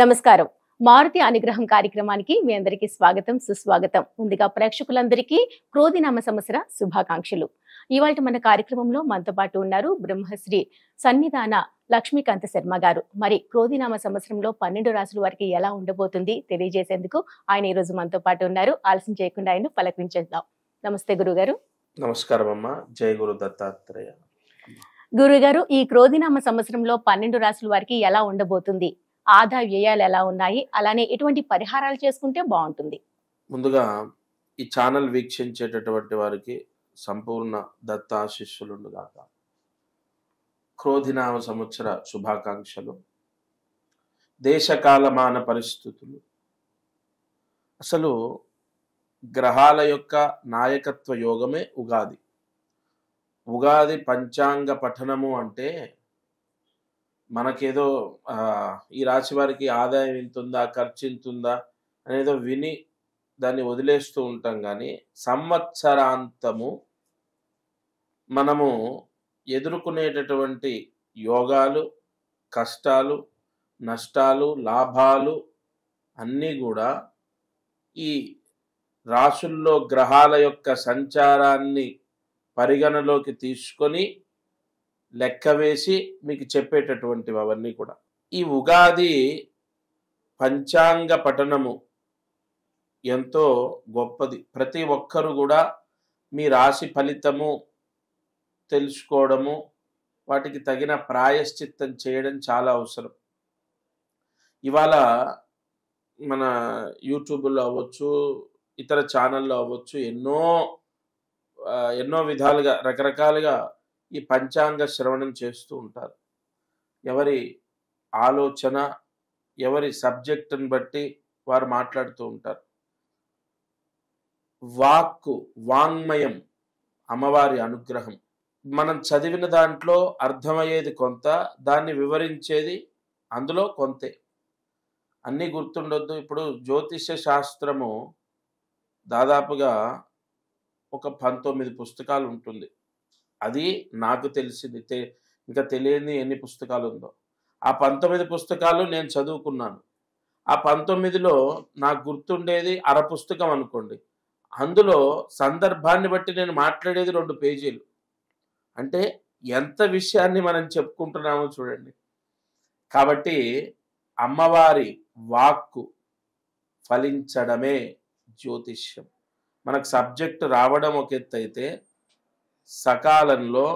నమస్కారం. మారుతి అనుగ్రహం కార్యక్రమానికి మీ అందరికీ స్వాగతం, సుస్వాగతం. ముందుగా ప్రేక్షకులందరికీ క్రోధినామ సంవత్సర శుభాకాంక్షలు. ఇవాళ మన కార్యక్రమంలో మనతో పాటు ఉన్నారు బ్రహ్మశ్రీ సన్నిధాన లక్ష్మీకాంత శర్మ గారు. మరి క్రోధినామ సంవత్సరంలో 12 రాశుల వారికి ఎలా ఉండబోతుంది తెలియజేసేందుకు ఆయన ఈ రోజు మనతో పాటు ఉన్నారు. ఆలస్యం చేయకుండా ఆయన పలకరించేద్దాం. నమస్తే గురుగారు. నమస్కారం అమ్మా. జై గురు దత్తాత్రేయ. గురుగారు, ఈ క్రోధినామ సంవత్సరంలో 12 రాశుల వారికి ఎలా ఉండబోతుంది? ఆదాయ వ్యయాలు ఎలా ఉన్నాయి? అలానే ఎటువంటి పరిహారాలు చేసుకుంటే బాగుంటుంది? ముందుగా ఈ ఛానల్ వీక్షించేటటువంటి వారికి సంపూర్ణ దత్త ఆశీస్సులుండుగాక. క్రోధినామ సంవత్సర శుభాకాంక్షలు. దేశకాలమాన పరిస్థితులు, అసలు గ్రహాల యొక్క నాయకత్వ యోగమే ఉగాది. ఉగాది పంచాంగ పఠనము అంటే మనకేదో ఈ రాశి వారికి ఆదాయం ఇంతుందా, ఖర్చు ఇంతుందా అనేదో విని దాన్ని వదిలేస్తూ ఉంటాం. కానీ సంవత్సరాంతము మనము ఎదుర్కొనేటటువంటి యోగాలు, కష్టాలు, నష్టాలు, లాభాలు అన్నీ కూడా ఈ రాశుల్లో గ్రహాల యొక్క సంచారాన్ని పరిగణలోకి తీసుకొని లెక్క వేసి మీకు చెప్పేటటువంటివి అవన్నీ కూడా. ఈ ఉగాది పంచాంగ పఠనము ఎంతో గొప్పది. ప్రతి ఒక్కరు కూడా మీ రాశి ఫలితము తెలుసుకోవడము, వాటికి తగిన ప్రాయశ్చిత్తం చేయడం చాలా అవసరం. ఇవాళ మన యూట్యూబ్లో అవ్వచ్చు, ఇతర ఛానల్లో అవ్వచ్చు, ఎన్నో విధాలుగా రకరకాలుగా ఈ పంచాంగ శ్రవణం చేస్తూ ఉంటారు. ఎవరి ఆలోచన, ఎవరి సబ్జెక్టుని బట్టి వారు మాట్లాడుతూ ఉంటారు. వాంగ్మయం అమ్మవారి అనుగ్రహం. మనం చదివిన దాంట్లో అర్థమయ్యేది కొంత, దాన్ని వివరించేది అందులో కొంతే. అన్నీ గుర్తుండొద్దు. ఇప్పుడు జ్యోతిష్య శాస్త్రము దాదాపుగా ఒక 19 పుస్తకాలు ఉంటుంది. అది నాకు తెలిసింది. ఇంకా తెలియని ఎన్ని పుస్తకాలు ఉందో. ఆ 19 పుస్తకాలు నేను చదువుకున్నాను. ఆ 19లో నాకు గుర్తుండేది అర పుస్తకం అనుకోండి. అందులో సందర్భాన్ని బట్టి నేను మాట్లాడేది 2 పేజీలు. అంటే ఎంత విషయాన్ని మనం చెప్పుకుంటున్నామో చూడండి. కాబట్టి అమ్మవారి వాక్కు ఫలించడమే జ్యోతిష్యం. మనకు సబ్జెక్టు రావడం ఒక ఎత్తు అయితే, సకాలంలో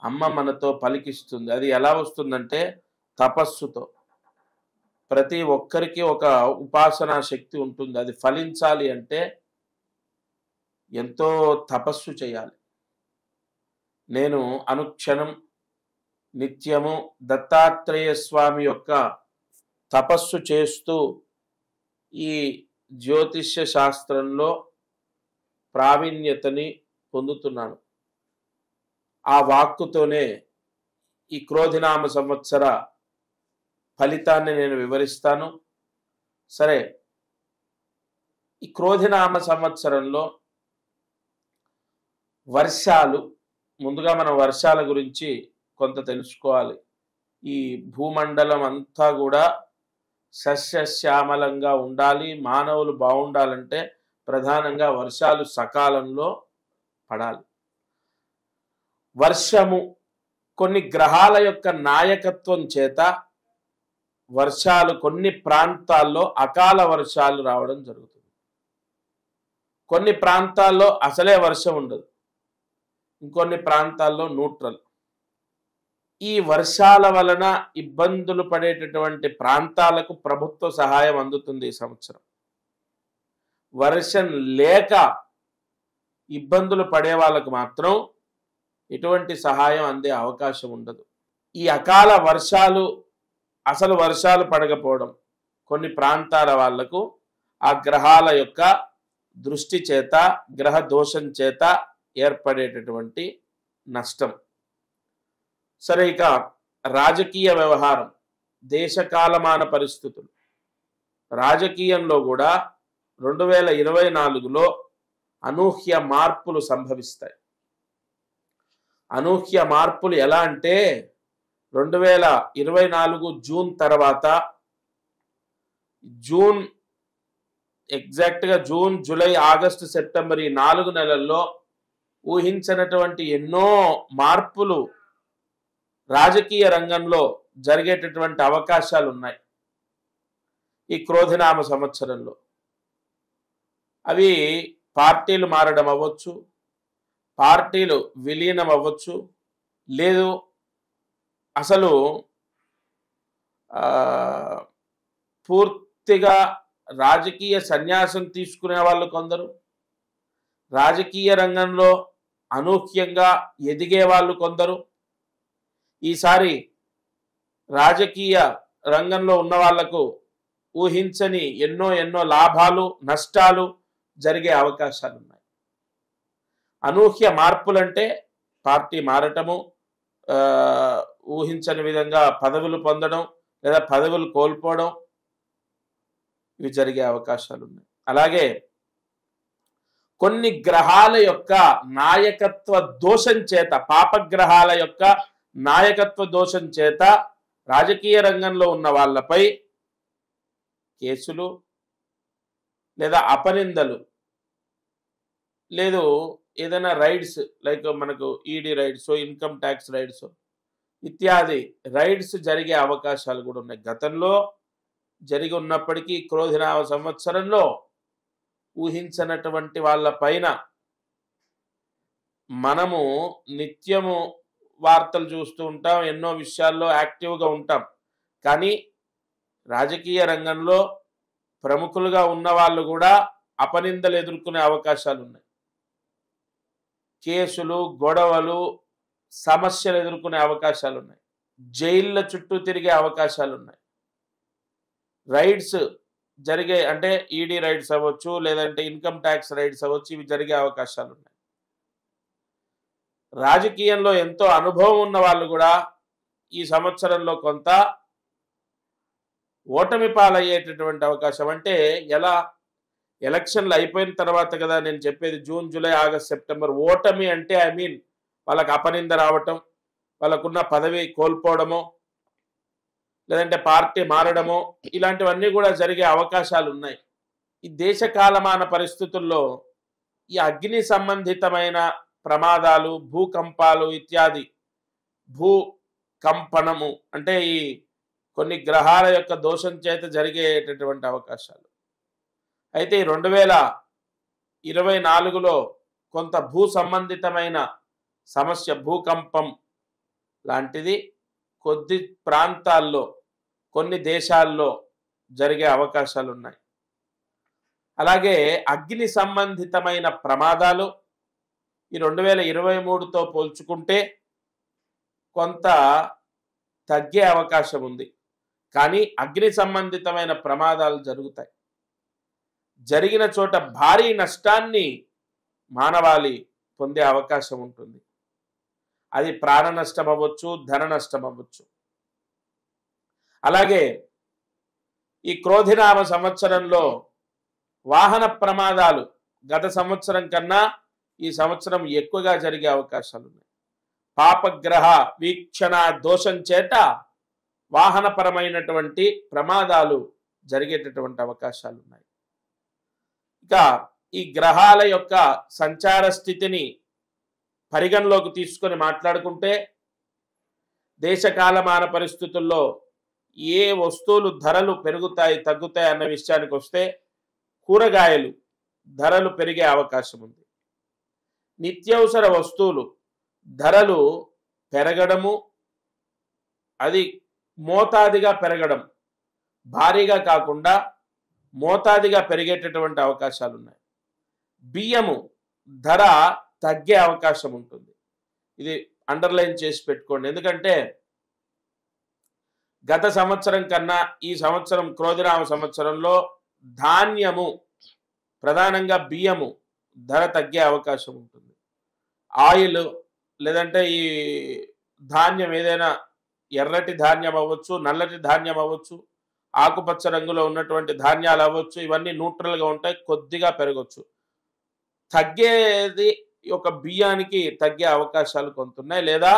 అమ్మ మనతో పలికిస్తుంది. అది ఎలా వస్తుందంటే తపస్సుతో. ప్రతి ఒక్కరికి ఒక ఉపాసనా శక్తి ఉంటుంది. అది ఫలించాలి అంటే ఎంతో తపస్సు చేయాలి. నేను అనుక్షణం నిత్యము దత్తాత్రేయ స్వామి యొక్క తపస్సు చేస్తూ ఈ జ్యోతిష్య శాస్త్రంలో ప్రావీణ్యతని పొందుతున్నాను. ఆ వాక్కుతోనే ఈ క్రోధినామ సంవత్సర ఫలితాన్ని నేను వివరిస్తాను. సరే, ఈ క్రోధినామ సంవత్సరంలో వర్షాలు, ముందుగా మనం వర్షాల గురించి కొంత తెలుసుకోవాలి. ఈ భూమండలం అంతా కూడా సస్యశ్యామలంగా ఉండాలి. మానవులు బాగుండాలంటే ప్రధానంగా వర్షాలు సకాలంలో పడాలి. వర్షము కొన్ని గ్రహాల యొక్క నాయకత్వం చేత వర్షాలు కొన్ని ప్రాంతాల్లో అకాల వర్షాలు రావడం జరుగుతుంది. కొన్ని ప్రాంతాల్లో అసలే వర్షం ఉండదు, ఇంకొన్ని ప్రాంతాల్లో న్యూట్రల్. ఈ వర్షాల వలన ఇబ్బందులు పడేటటువంటి ప్రాంతాలకు ప్రభుత్వ సహాయం అందుతుంది ఈ సంవత్సరం. వర్షం లేక ఇబ్బందులు పడే వాళ్ళకు మాత్రం ఎటువంటి సహాయం అందే అవకాశం ఉండదు. ఈ అకాల వర్షాలు, అసలు వర్షాలు పడకపోవడం కొన్ని ప్రాంతాల వాళ్లకు ఆ గ్రహాల యొక్క దృష్టి చేత, గ్రహ దోషం చేత ఏర్పడేటటువంటి నష్టం. సరే, ఇక రాజకీయ వ్యవహారం, దేశకాలమాన పరిస్థితులు. రాజకీయంలో కూడా 2024లో అనూహ్య మార్పులు సంభవిస్తాయి. అనూహ్య మార్పులు ఎలా అంటే 2024 జూన్ తర్వాత జూన్ ఎగ్జాక్ట్గా జూన్, జూలై, ఆగస్టు, సెప్టెంబర్ ఈ 4 నెలల్లో ఊహించినటువంటి ఎన్నో మార్పులు రాజకీయ రంగంలో జరిగేటటువంటి అవకాశాలు ఉన్నాయి ఈ క్రోధినామ సంవత్సరంలో. అవి పార్టీలు మారడం అవ్వచ్చు, పార్టీలు విలీనం అవ్వచ్చు, లేదు అసలు పూర్తిగా రాజకీయ సన్యాసం తీసుకునే వాళ్ళు కొందరు, రాజకీయ రంగంలో అనూహ్యంగా ఎదిగే వాళ్ళు కొందరు. ఈసారి రాజకీయ రంగంలో ఉన్న వాళ్లకు ఊహించని ఎన్నో ఎన్నో లాభాలు, నష్టాలు జరిగే అవకాశాలు ఉన్నాయి. అనూహ్య మార్పులంటే పార్టీ మారటము, ఊహించని విధంగా పదవులు పొందడం లేదా పదవులు కోల్పోవడం, ఇవి జరిగే అవకాశాలు ఉన్నాయి. అలాగే కొన్ని గ్రహాల యొక్క నాయకత్వ దోషం చేత, పాపగ్రహాల యొక్క నాయకత్వ దోషం చేత రాజకీయ రంగంలో ఉన్న వాళ్ళపై కేసులు లేదా అపనిందలు, లేదు ఏదైనా రైడ్స్, లైక్ మనకు ED rides, income tax rides ఇత్యాది రైడ్స్ జరిగే అవకాశాలు కూడా ఉన్నాయి. గతంలో జరిగి ఉన్నప్పటికీ క్రోధినామ సంవత్సరంలో ఊహించనటువంటి వాళ్ళ పైన మనము నిత్యము వార్తలు చూస్తూ ఉంటాం, ఎన్నో విషయాల్లో యాక్టివ్గా ఉంటాం. కానీ రాజకీయ రంగంలో ప్రముఖులుగా ఉన్న వాళ్ళు కూడా అపనిందలు ఎదుర్కొనే అవకాశాలు ఉన్నాయి. కేసులు, గొడవలు, సమస్యలు ఎదుర్కొనే అవకాశాలు ఉన్నాయి. జైళ్ళ చుట్టూ తిరిగే అవకాశాలు ఉన్నాయి. రైడ్స్ జరిగే, అంటే ఈడీ రైడ్స్ అవ్వచ్చు, లేదంటే ఇన్కమ్ ట్యాక్స్ రైడ్స్ అవ్వచ్చు, ఇవి జరిగే అవకాశాలు ఉన్నాయి. రాజకీయంలో ఎంతో అనుభవం ఉన్న వాళ్ళు కూడా ఈ సంవత్సరంలో కొంత ఓటమి పాలయ్యేటటువంటి అవకాశం. అంటే ఎలా, ఎలక్షన్లు అయిపోయిన తర్వాత కదా నేను చెప్పేది, జూన్, జూలై, ఆగస్ట్, సెప్టెంబర్. ఓటమి అంటే వాళ్ళకి అపనింద రావటం, వాళ్ళకున్న పదవి కోల్పోవడమో, లేదంటే పార్టీ మారడమో, ఇలాంటివన్నీ కూడా జరిగే అవకాశాలు ఉన్నాయి. ఈ దేశ కాలమాన పరిస్థితుల్లో ఈ అగ్ని సంబంధితమైన ప్రమాదాలు, భూకంపాలు ఇత్యాది, భూకంపనము అంటే ఈ కొన్ని గ్రహాల యొక్క దోషం చేత జరిగేటటువంటి అవకాశాలు. అయితే 2024లో కొంత భూ సంబంధితమైన సమస్య, భూకంపం లాంటిది కొద్ది ప్రాంతాల్లో, కొన్ని దేశాల్లో జరిగే అవకాశాలు ఉన్నాయి. అలాగే అగ్ని సంబంధితమైన ప్రమాదాలు ఈ 2023తో పోల్చుకుంటే కొంత తగ్గే అవకాశం ఉంది. కానీ అగ్ని సంబంధితమైన ప్రమాదాలు జరుగుతాయి. జరిగిన చోట భారీ నష్టాన్ని మానవాళి పొందే అవకాశం ఉంటుంది. అది ప్రాణ నష్టం అవ్వచ్చు, ధన నష్టం అవ్వచ్చు. అలాగే ఈ క్రోధినామ సంవత్సరంలో వాహన ప్రమాదాలు గత సంవత్సరం కన్నా ఈ సంవత్సరం ఎక్కువగా జరిగే అవకాశాలు ఉన్నాయి. పాపగ్రహ వీక్షణ దోషం చేత వాహనపరమైనటువంటి ప్రమాదాలు జరిగేటటువంటి అవకాశాలు ఉన్నాయి. ఇక ఈ గ్రహాల యొక్క సంచార స్థితిని పరిగణలోకి తీసుకొని మాట్లాడుకుంటే దేశకాలమాన పరిస్థితుల్లో ఏ వస్తువులు ధరలు పెరుగుతాయి, తగ్గుతాయి అన్న విషయానికి వస్తే కూరగాయలు ధరలు పెరిగే అవకాశం ఉంది. నిత్యావసర వస్తువులు ధరలు పెరగడము, అది మోతాదిగా పెరగడం, భారీగా కాకుండా మోతాదిగా పెరిగేటటువంటి అవకాశాలు ఉన్నాయి. బియ్యము ధర తగ్గే అవకాశం ఉంటుంది. ఇది అండర్లైన్ చేసి పెట్టుకోండి. ఎందుకంటే గత సంవత్సరం కన్నా ఈ సంవత్సరం క్రోధినామ సంవత్సరంలో ధాన్యము, ప్రధానంగా బియ్యము ధర తగ్గే అవకాశం ఉంటుంది. ఆయిల్ లేదంటే ఈ ధాన్యం ఏదైనా ఎర్రటి ధాన్యం అవ్వచ్చు, నల్లటి ధాన్యం అవ్వచ్చు, ఆకుపచ్చ రంగులో ఉన్నటువంటి ధాన్యాలు అవ్వచ్చు, ఇవన్నీ న్యూట్రల్గా ఉంటాయి, కొద్దిగా పెరగవచ్చు. తగ్గేది ఒక బియ్యానికి తగ్గే అవకాశాలు కొంత ఉన్నాయి. లేదా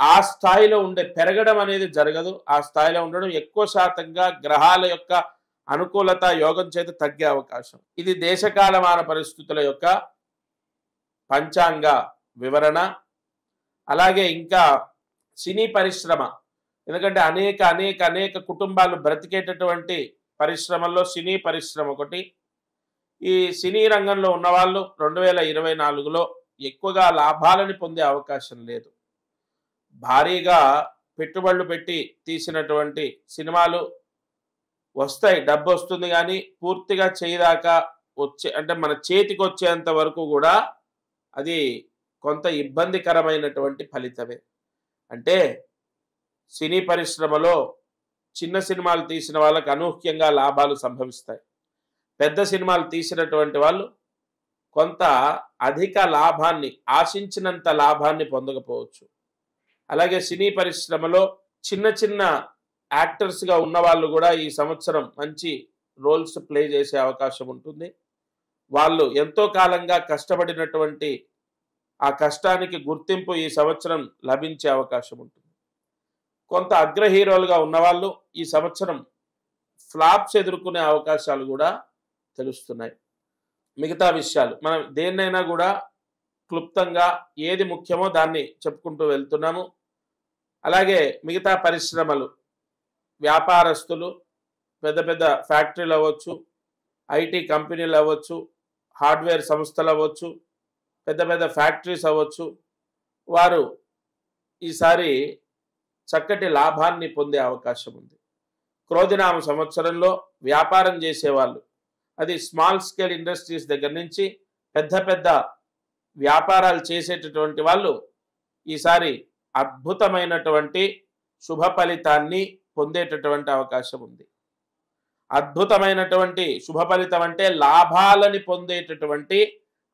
ఆ స్థాయిలో ఉండే, పెరగడం అనేది జరగదు, ఆ స్థాయిలో ఉండడం ఎక్కువ శాతంగా గ్రహాల యొక్క అనుకూలత యోగం చేత తగ్గే అవకాశం. ఇది దేశకాలమాన పరిస్థితుల యొక్క పంచాంగ వివరణ. అలాగే ఇంకా సినీ పరిశ్రమ, ఎందుకంటే అనేక అనేక అనేక కుటుంబాలు బ్రతికేటటువంటి పరిశ్రమల్లో సినీ పరిశ్రమ ఒకటి. ఈ సినీ రంగంలో ఉన్నవాళ్ళు 2024లో ఎక్కువగా లాభాలని పొందే అవకాశం లేదు. భారీగా పెట్టుబడులు పెట్టి తీసినటువంటి సినిమాలు వస్తాయి, డబ్బు వస్తుంది, కానీ పూర్తిగా చేయదాకా అంటే మన చేతికి వచ్చేంత వరకు కూడా అది కొంత ఇబ్బందికరమైనటువంటి ఫలితమే. అంటే సినీ పరిశ్రమలో చిన్న సినిమాలు తీసిన వాళ్ళకి అనూహ్యంగా లాభాలు సంభవిస్తాయి. పెద్ద సినిమాలు తీసినటువంటి వాళ్ళు కొంత అధిక లాభాన్ని, ఆశించినంత లాభాన్ని పొందకపోవచ్చు. అలాగే సినీ పరిశ్రమలో చిన్న చిన్న యాక్టర్స్గా ఉన్న వాళ్ళు కూడా ఈ సంవత్సరం మంచి రోల్స్ ప్లే చేసే అవకాశం ఉంటుంది. వాళ్ళు ఎంతో కాలంగా కష్టపడినటువంటి ఆ కష్టానికి గుర్తింపు ఈ సంవత్సరం లభించే అవకాశం ఉంటుంది. కొంత అగ్ర హీరోలుగా ఉన్నవాళ్ళు ఈ సంవత్సరం ఫ్లాప్స్ ఎదుర్కొనే అవకాశాలు కూడా తెలుస్తున్నాయి. మిగతా విషయాలు మనం దేన్నైనా కూడా క్లుప్తంగా ఏది ముఖ్యమో దాన్ని చెప్పుకుంటూ వెళ్తున్నాము. అలాగే మిగతా పరిశ్రమలు, వ్యాపారస్తులు, పెద్ద పెద్ద ఫ్యాక్టరీలు అవ్వచ్చు, ఐటీ కంపెనీలు అవ్వచ్చు, హార్డ్వేర్ సంస్థలు అవ్వచ్చు, పెద్ద పెద్ద ఫ్యాక్టరీస్ అవ్వచ్చు, వారు ఈసారి చక్కటి లాభాన్ని పొందే అవకాశం ఉంది. క్రోధినామ సంవత్సరంలో వ్యాపారం చేసేవాళ్ళు, అది స్మాల్ స్కేల్ ఇండస్ట్రీస్ దగ్గర నుంచి పెద్ద పెద్ద వ్యాపారాలు చేసేటటువంటి వాళ్ళు ఈసారి అద్భుతమైనటువంటి శుభ ఫలితాన్ని పొందేటటువంటి అవకాశం ఉంది. అద్భుతమైనటువంటి శుభ ఫలితం అంటే లాభాలని పొందేటటువంటి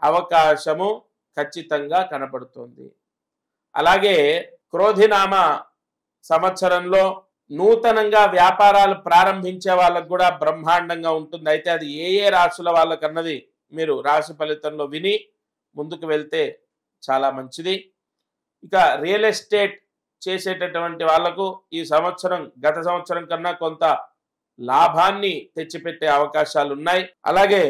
అవకాశము ఖచ్చితంగా కనపడుతుంది. అలాగే క్రోధినామ సంవత్సరంలో నూతనంగా వ్యాపారాలు ప్రారంభించే వాళ్ళకు కూడా బ్రహ్మాండంగా ఉంటుంది. అయితే అది ఏ ఏ రాశుల వాళ్ళకన్నది మీరు రాశి ఫలితంలో విని ముందుకు వెళ్తే చాలా మంచిది. ఇక రియల్ ఎస్టేట్ చేసేటటువంటి వాళ్లకు ఈ సంవత్సరం గత సంవత్సరం కన్నా కొంత లాభాన్ని తెచ్చిపెట్టే అవకాశాలు ఉన్నాయి. అలాగే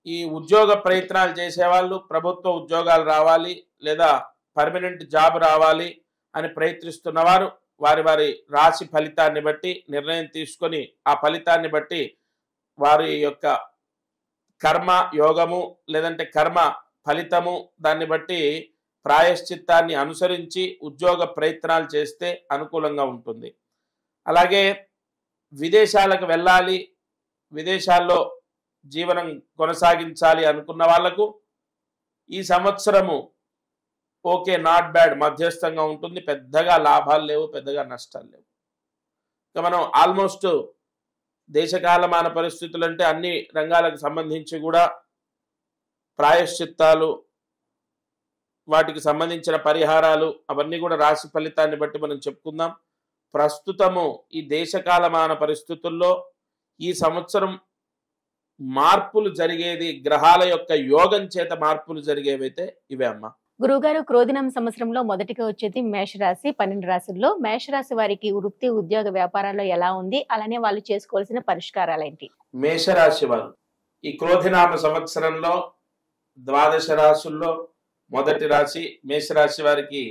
ఈ ఉద్యోగ ప్రయత్నాలు చేసేవాళ్ళు, ప్రభుత్వ ఉద్యోగాలు రావాలి లేదా పర్మనెంట్ జాబ్ రావాలి అని ప్రయత్నిస్తున్నవారు వారి వారి రాశి ఫలితాన్ని బట్టి నిర్ణయం తీసుకొని ఆ ఫలితాన్ని బట్టి వారి యొక్క కర్మ యోగము లేదంటే కర్మ ఫలితము దాన్ని బట్టి ప్రాయశ్చిత్తాన్ని అనుసరించి ఉద్యోగ ప్రయత్నాలు చేస్తే అనుకూలంగా ఉంటుంది. అలాగే విదేశాలకు వెళ్ళాలి, విదేశాల్లో జీవనం కొనసాగించాలి అనుకున్న వాళ్లకు ఈ సంవత్సరము ఓకే, నాట్ బ్యాడ్, మధ్యస్థంగా ఉంటుంది. పెద్దగా లాభాలు లేవు, పెద్దగా నష్టాలు లేవు. ఇక మనం ఆల్మోస్ట్ దేశకాలమాన పరిస్థితులు అంటే అన్ని రంగాలకు సంబంధించి కూడా ప్రాయశ్చిత్తాలు, వాటికి సంబంధించిన పరిహారాలు అవన్నీ కూడా రాశి ఫలితాన్ని బట్టి మనం చెప్పుకుందాం. ప్రస్తుతము ఈ దేశకాలమాన పరిస్థితుల్లో ఈ సంవత్సరం మార్పులు జరిగేది గ్రహాల యొక్క యోగం చేత మార్పులు జరిగేవైతే ఇవే అమ్మా. గురువుగారు, క్రోధినామ సంవత్సరంలో మొదటిగా వచ్చేది మేషరాశి. 12 రాశుల్లో మేషరాశి వారికి వృత్తి ఉద్యోగ వ్యాపారాల్లో ఎలా ఉంది, అలానే వాళ్ళు చేసుకోవాల్సిన పరిష్కారాలు ఏంటి? మేషరాశి వారు ఈ క్రోధినామ సంవత్సరంలో 12 రాశుల్లో మొదటి రాశి మేషరాశి వారికి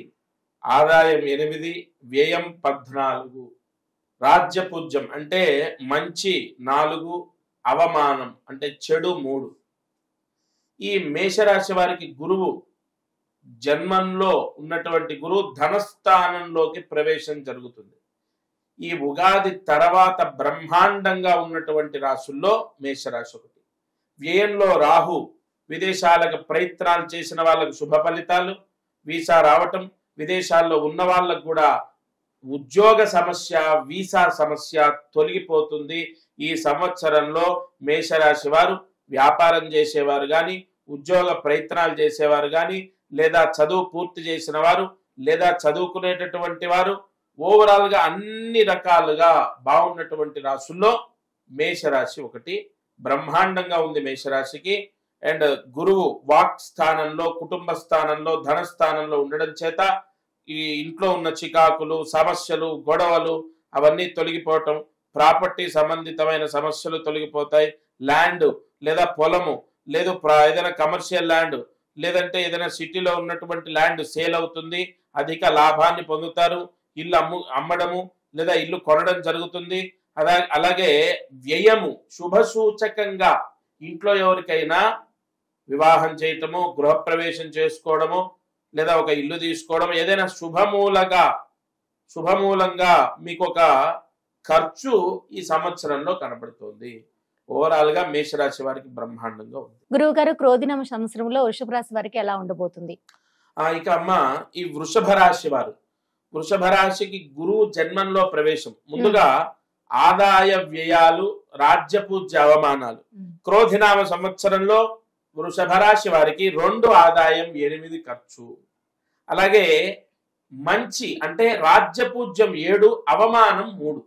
ఆదాయం 8, వ్యయం 14, రాజ్యపూజ్యం అంటే మంచి 4, అవమానం అంటే చెడు 3. ఈ మేషరాశి వారికి గురువు జన్మంలో ఉన్నటువంటి గురువు ధనస్థానంలోకి ప్రవేశం జరుగుతుంది. ఈ ఉగాది తర్వాత బ్రహ్మాండంగా ఉన్నటువంటి రాశుల్లో మేషరాశి ఒకటి. వ్యయంలో రాహు, విదేశాలకు ప్రయత్నాలు చేసిన వాళ్ళకు శుభ ఫలితాలు, వీసా రావటం, విదేశాల్లో ఉన్న వాళ్ళకు కూడా ఉద్యోగ సమస్య, వీసా సమస్య తొలగిపోతుంది. ఈ సంవత్సరంలో మేషరాశి వారు వ్యాపారం చేసేవారు కానీ, ఉద్యోగ ప్రయత్నాలు చేసేవారు కానీ, లేదా చదువు పూర్తి చేసిన వారు, లేదా చదువుకునేటటువంటి వారు, ఓవరాల్ గా అన్ని రకాలుగా బాగున్నటువంటి రాశుల్లో మేషరాశి ఒకటి. బ్రహ్మాండంగా ఉంది మేషరాశికి. అండ్ గురువు వాక్ స్థానంలో, కుటుంబ స్థానంలో, ధన స్థానంలో ఉండడం చేత ఈ ఇంట్లో ఉన్న చికాకులు, సమస్యలు, గొడవలు అవన్నీ తొలగిపోవటం, ప్రాపర్టీ సంబంధితమైన సమస్యలు తొలగిపోతాయి. ల్యాండ్ లేదా పొలము లేదు ఏదైనా కమర్షియల్ ల్యాండ్ లేదంటే ఏదైనా సిటీలో ఉన్నటువంటి ల్యాండ్ సేల్ అవుతుంది, అధిక లాభాన్ని పొందుతారు. ఇల్లు అమ్మడము లేదా ఇల్లు కొనడం జరుగుతుంది. అలాగే వ్యయము శుభసూచకంగా ఇంట్లో ఎవరికైనా వివాహం చేయటము, గృహప్రవేశం చేసుకోవడము లేదా ఒక ఇల్లు తీసుకోవడం, ఏదైనా శుభమూలంగా మీకు ఒక ఖర్చు ఈ సంవత్సరంలో కనబడుతుంది. ఓవరాల్ గా మేషరాశి వారికి బ్రహ్మాండంగా ఉంది. గురువు గారు, క్రోధినామ సంవత్సరంలో వృషభ రాశి వారికి ఎలా ఉండబోతుంది? ఇక అమ్మ, ఈ వృషభ రాశి వారు, వృషభ రాశికి గురువు జన్మంలో ప్రవేశం. ముందుగా ఆదాయ వ్యయాలు, రాజ్యపూజ్య అవమానాలు. క్రోధినామ సంవత్సరంలో వృషభ రాశి వారికి 2 ఆదాయం 8 ఖర్చు. అలాగే మంచి అంటే రాజ్యపూజ్యం 7, అవమానం 3.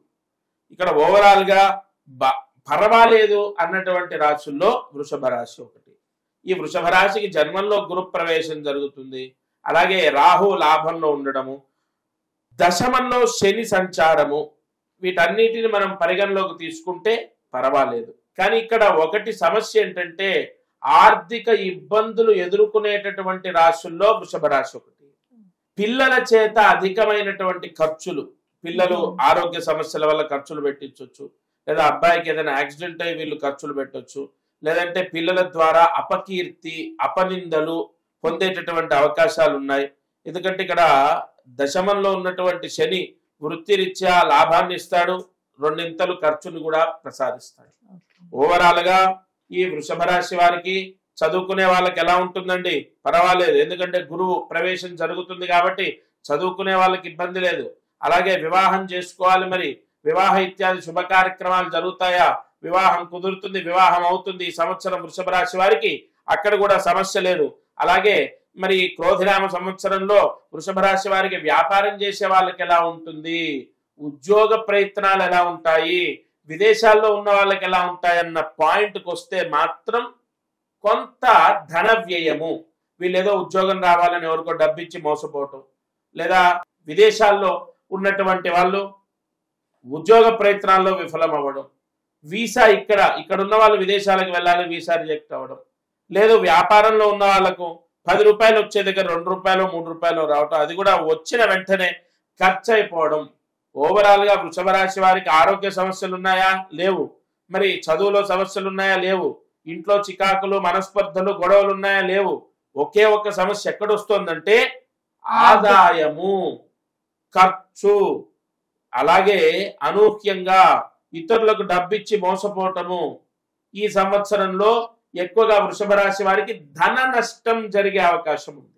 ఇక్కడ ఓవరాల్ గా పర్వాలేదు అన్నటువంటి రాశుల్లో వృషభ రాశి ఒకటి. ఈ వృషభ రాశికి జన్మంలో గురు ప్రవేశం జరుగుతుంది. అలాగే రాహు లాభంలో ఉండడము, దశమంలో శని సంచారము, వీటన్నిటిని మనం పరిగణలోకి తీసుకుంటే పర్వాలేదు. కానీ ఇక్కడ ఒకటి సమస్య ఏంటంటే ఆర్థిక ఇబ్బందులు ఎదుర్కొనేటటువంటి రాశుల్లో వృషభ రాశి ఒకటి. పిల్లల చేత అధికమైనటువంటి ఖర్చులు, పిల్లలు ఆరోగ్య సమస్యల వల్ల ఖర్చులు పెట్టించవచ్చు, లేదా అబ్బాయికి ఏదైనా యాక్సిడెంట్ అయ్యి వీళ్ళు ఖర్చులు పెట్టొచ్చు, లేదంటే పిల్లల ద్వారా అపకీర్తి అపనిందలు పొందేటటువంటి అవకాశాలు ఉన్నాయి. ఎందుకంటే ఇక్కడ దశమంలో ఉన్నటువంటి శని వృత్తిరీత్యా లాభాన్ని ఇస్తాడు, 2 ఖర్చును కూడా ప్రసాదిస్తాడు. ఓవరాల్ గా ఈ వృషభ రాశి వారికి చదువుకునే వాళ్ళకి ఎలా ఉంటుందండి? పర్వాలేదు, ఎందుకంటే గురువు ప్రవేశం జరుగుతుంది కాబట్టి చదువుకునే వాళ్ళకి ఇబ్బంది లేదు. అలాగే వివాహం చేసుకోవాలి, మరి వివాహ ఇత్యాది శుభ కార్యక్రమాలు జరుగుతాయా? వివాహం కుదురుతుంది, వివాహం అవుతుంది ఈ సంవత్సరం వృషభ రాశి వారికి, అక్కడ కూడా సమస్య లేదు. అలాగే మరి క్రోధినామ సంవత్సరంలో వృషభ రాశి వారికి వ్యాపారం చేసే వాళ్ళకి ఎలా ఉంటుంది, ఉద్యోగ ప్రయత్నాలు ఎలా ఉంటాయి, విదేశాల్లో ఉన్న వాళ్ళకి ఎలా ఉంటాయన్న పాయింట్కి వస్తే మాత్రం కొంత ధన వ్యయము, వీళ్ళు ఏదో ఉద్యోగం రావాలని ఎవరికో డబ్బిచ్చి మోసపోవటం, లేదా విదేశాల్లో ఉన్నటువంటి వాళ్ళు ఉద్యోగ ప్రయత్నాల్లో విఫలం అవ్వడం, వీసా ఇక్కడ ఉన్న వాళ్ళు విదేశాలకు వెళ్ళాలి, వీసా రిజెక్ట్ అవ్వడం, లేదు వ్యాపారంలో ఉన్న వాళ్ళకు 10 రూపాయలు వచ్చే దగ్గర 2 రూపాయలు 3 రూపాయలు రావటం, అది కూడా వచ్చిన వెంటనే ఖర్చు అయిపోవడం. ఓవరాల్ గా వృషభ రాశి వారికి ఆరోగ్య సమస్యలు ఉన్నాయా? లేవు. మరి చదువులో సమస్యలు ఉన్నాయా? లేవు. ఇంట్లో చికాకులు మనస్పర్ధలు గొడవలు ఉన్నాయా? లేవు. ఒకే ఒక్క సమస్య ఎక్కడొస్తుందంటే ఆదాయము, ఖర్చు, అలాగే అనూహ్యంగా ఇతరులకు డబ్బిచ్చి మోసపోవటము. ఈ సంవత్సరంలో ఎక్కువగా వృషభ రాశి వారికి ధన నష్టం జరిగే అవకాశం ఉంది.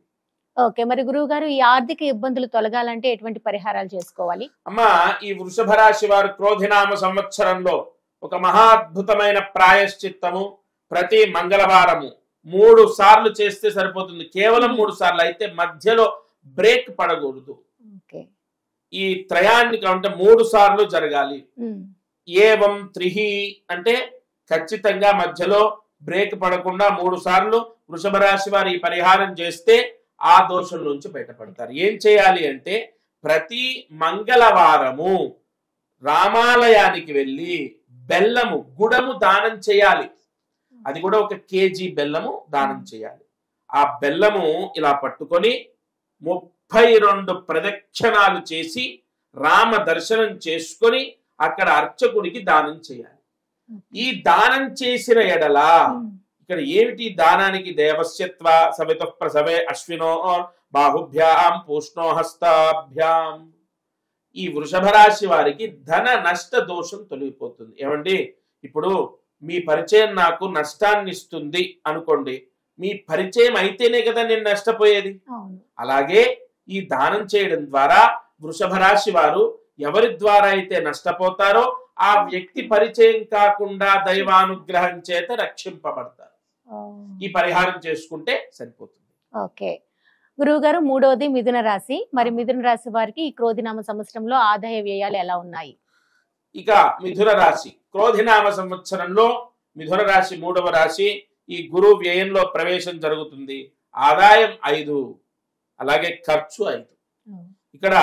ఓకే, మరి గురువు గారు, ఈ ఆర్థిక ఇబ్బందులు తొలగాలంటే ఎటువంటి పరిహారాలు చేసుకోవాలి? అమ్మా, ఈ వృషభ రాశి వారు క్రోధినామ సంవత్సరంలో ఒక మహాద్భుతమైన ప్రాయశ్చిత్తము ప్రతి మంగళవారము 3 సార్లు చేస్తే సరిపోతుంది. కేవలం 3 సార్లు అయితే మధ్యలో బ్రేక్ పడకూడదు. ఈ త్రయానికి అంటే 3 సార్లు జరగాలి. ఏవం త్రిహి అంటే ఖచ్చితంగా మధ్యలో బ్రేక్ పడకుండా 3 సార్లు వృషభ రాశి వారు ఈ పరిహారం చేస్తే ఆ దోషం నుంచి బయటపడతారు. ఏం చేయాలి అంటే ప్రతి మంగళవారము రామాలయానికి వెళ్ళి బెల్లము గుడము దానం చేయాలి. అది కూడా 1 కేజీ బెల్లము దానం చేయాలి. ఆ బెల్లము ఇలా పట్టుకొని 32 ప్రదక్షిణాలు చేసి రామ దర్శనం చేసుకొని అక్కడ అర్చకుడికి దానం చేయాలి. ఈ దానం చేసిన ఎడల ఇక్కడ ఏమిటి దానానికి? దేవస్యత్వ సవిత ప్రసవే అశ్వినో బాహుభ్యాం పూష్ణో హస్తాభ్యాం. ఈ వృషభ రాశి వారికి ధన నష్ట దోషం తొలగిపోతుంది. ఏమండి, ఇప్పుడు మీ పరిచయం నాకు నష్టాన్ని ఇస్తుంది అనుకోండి, మీ పరిచయం అయితేనే కదా నేను నష్టపోయేది. అలాగే ఈ దానం చేయడం ద్వారా వృషభ రాశి వారు ఎవరి ద్వారా అయితే నష్టపోతారో ఆ వ్యక్తి పరిచయం కాకుండా దైవానుగ్రహం చేత రక్షింపబడతారు. ఈ పరిహారం చేసుకుంటే సరిపోతుంది. ఓకే గురువు గారు, 3వది మిథున రాశి. మరి మిథున రాశి వారికి ఈ క్రోధినామ సంవత్సరంలో ఆదాయ వ్యయాలు ఎలా ఉన్నాయి? ఇక మిథున రాశి క్రోధినామ సంవత్సరంలో మిథున రాశి 3వ రాశి. ఈ గురు వ్యయంలో ప్రవేశం జరుగుతుంది. ఆదాయం 5, అలాగే ఖర్చు 5. ఇక్కడ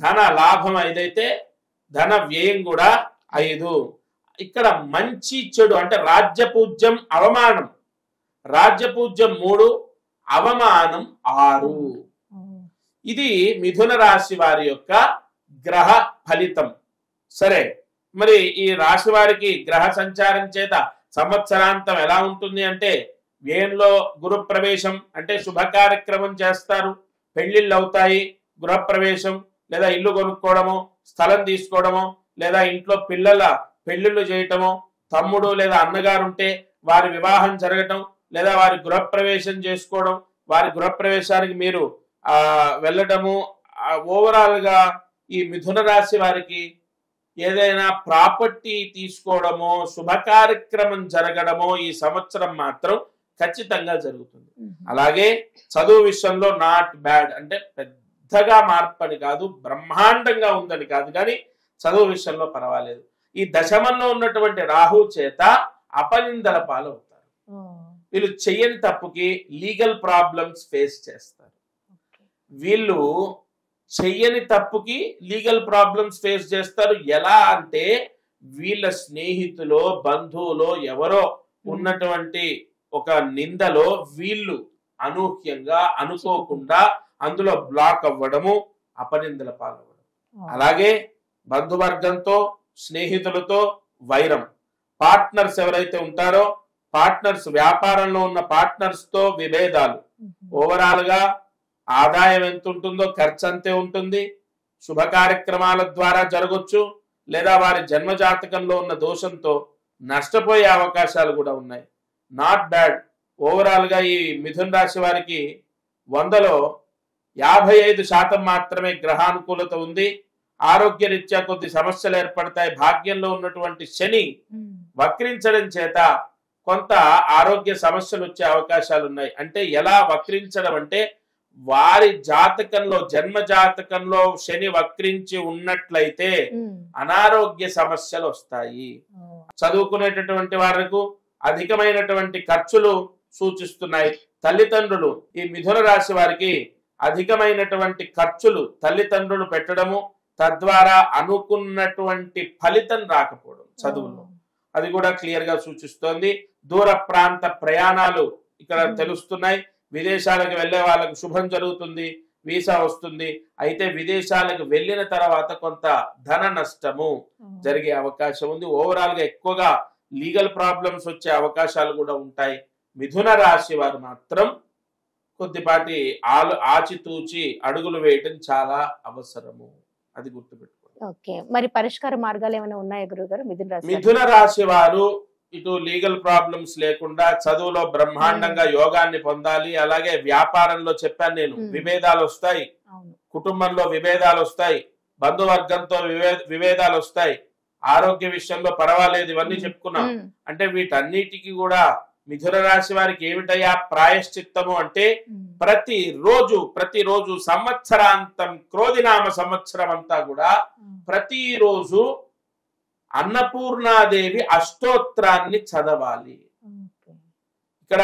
ధన లాభం 5 అయితే ధన వ్యయం కూడా 5. ఇక్కడ మంచి చెడు అంటే రాజ్యపూజ్యం అవమానం, రాజ్యపూజ్యం 3, అవమానం 6. ఇది మిథున రాశి వారి యొక్క గ్రహ ఫలితం. సరే, మరి ఈ రాశి వారికి గ్రహ సంచారం చేత సంవత్సరాంతం ఎలా ఉంటుంది అంటే, వ్యయంలో గురుప్రవేశం అంటే శుభ కార్యక్రమం చేస్తారు, పెళ్లిళ్ళు అవుతాయి, గృహప్రవేశం లేదా ఇల్లు కొనుక్కోవడమో, స్థలం తీసుకోవడమో, లేదా ఇంట్లో పిల్లల పెళ్లిళ్ళు చేయటమో, తమ్ముడు లేదా అన్నగారు ఉంటే వారి వివాహం జరగటం, లేదా వారి గృహప్రవేశం చేసుకోవడం, వారి గృహప్రవేశానికి మీరు వెళ్ళటము. ఓవరాల్ గా ఈ మిథున రాశి వారికి ఏదైనా ప్రాపర్టీ తీసుకోవడమో, శుభ కార్యక్రమం జరగడమో ఈ సంవత్సరం మాత్రం ఖచ్చితంగా జరుగుతుంది. అలాగే చదువు విషయంలో నాట్ బ్యాడ్ అంటే పెద్దగా మార్పు అని కాదు, బ్రహ్మాండంగా ఉందని కాదు, కానీ చదువు విషయంలో పర్వాలేదు. ఈ దశమంలో ఉన్నటువంటి రాహు చేత అపనిందల పాలవుతారు. వీళ్ళు చెయ్యని తప్పుకి లీగల్ ప్రాబ్లమ్స్ ఫేస్ చేస్తారు. వీళ్ళు చెయ్యని తప్పుకి లీగల్ ప్రాబ్లమ్స్ ఫేస్ చేస్తారు. ఎలా అంటే, వీళ్ళ స్నేహితులో బంధువులో ఎవరో ఉన్నటువంటి ఒక నిందలో వీళ్ళు అనూహ్యంగా అనుకోకుండా అందులో బ్లాక్ అవ్వడము, అపనిందల పాలవ్వడం. అలాగే బంధువర్గంతో స్నేహితులతో వైరం, పార్ట్నర్స్ ఎవరైతే ఉంటారో పార్ట్నర్స్, వ్యాపారంలో ఉన్న పార్ట్నర్స్ తో విభేదాలు. ఓవరాల్ గా ఆదాయం ఎంత ఉంటుందో ఖర్చు అంతే ఉంటుంది. శుభ కార్యక్రమాల ద్వారా జరగొచ్చు, లేదా వారి జన్మజాతకంలో ఉన్న దోషంతో నష్టపోయే అవకాశాలు కూడా ఉన్నాయి. Not bad. ఓవరాల్ గా ఈ మిథున రాశి వారికి 100లో 55% మాత్రమే గ్రహానుకూలత ఉంది. ఆరోగ్య రీత్యా కొద్ది సమస్యలు ఏర్పడతాయి. భాగ్యంలో ఉన్నటువంటి శని వక్రించడం చేత కొంత ఆరోగ్య సమస్యలు వచ్చే అవకాశాలు ఉన్నాయి. అంటే ఎలా వక్రించడం అంటే, వారి జాతకంలో జన్మ జాతకంలో శని వక్రించి ఉన్నట్లయితే అనారోగ్య సమస్యలు వస్తాయి. చదువుకునేటటువంటి వారికి అధికమైనటువంటి ఖర్చులు సూచిస్తున్నాయి. తల్లిదండ్రులు, ఈ మిథున రాశి వారికి అధికమైనటువంటి ఖర్చులు తల్లిదండ్రులు పెట్టడము, తద్వారా అనుకున్నటువంటి ఫలితం రాకపోవడం చదువులో, అది కూడా క్లియర్ గా సూచిస్తోంది. దూర ప్రాంత ప్రయాణాలు ఇక్కడ తెలుస్తున్నాయి. విదేశాలకు వెళ్లే వాళ్ళకు శుభం జరుగుతుంది, వీసా వస్తుంది. అయితే విదేశాలకు వెళ్ళిన తర్వాత కొంత ధన నష్టము జరిగే అవకాశం ఉంది. ఓవరాల్ గా ఎక్కువగా లీగల్ ప్రాబ్లమ్స్ వచ్చే అవకాశాలు కూడా ఉంటాయి. మిథున రాశి వారు మాత్రం కొద్దిపాటి ఆచితూచి అడుగులు వేయటం చాలా అవసరము, అది గుర్తుపెట్టుకోండి. ఓకే, మరి పరిష్కార మార్గాలు ఏమైనా ఉన్నాయా గురుగారు? మిథున రాశి వారు ఇటు లీగల్ ప్రాబ్లమ్స్ లేకుండా చదువులో బ్రహ్మాండంగా యోగాన్ని పొందాలి. అలాగే వ్యాపారంలో చెప్పాను నేను, విభేదాలు వస్తాయి, కుటుంబంలో విభేదాలు వస్తాయి, బంధువర్గంతో విభేదాలు వస్తాయి, ఆరోగ్య విషయంలో పర్వాలేదు, ఇవన్నీ చెప్పుకున్నాం. అంటే వీటన్నిటికీ కూడా మిథున రాశి వారికి ఏమిటయ్యా ప్రాయశ్చిత్తము అంటే, ప్రతిరోజు సంవత్సరాంతం క్రోధినామ సంవత్సరం అంతా కూడా ప్రతిరోజు అన్నపూర్ణాదేవి అష్టోత్రాన్ని చదవాలి. ఇక్కడ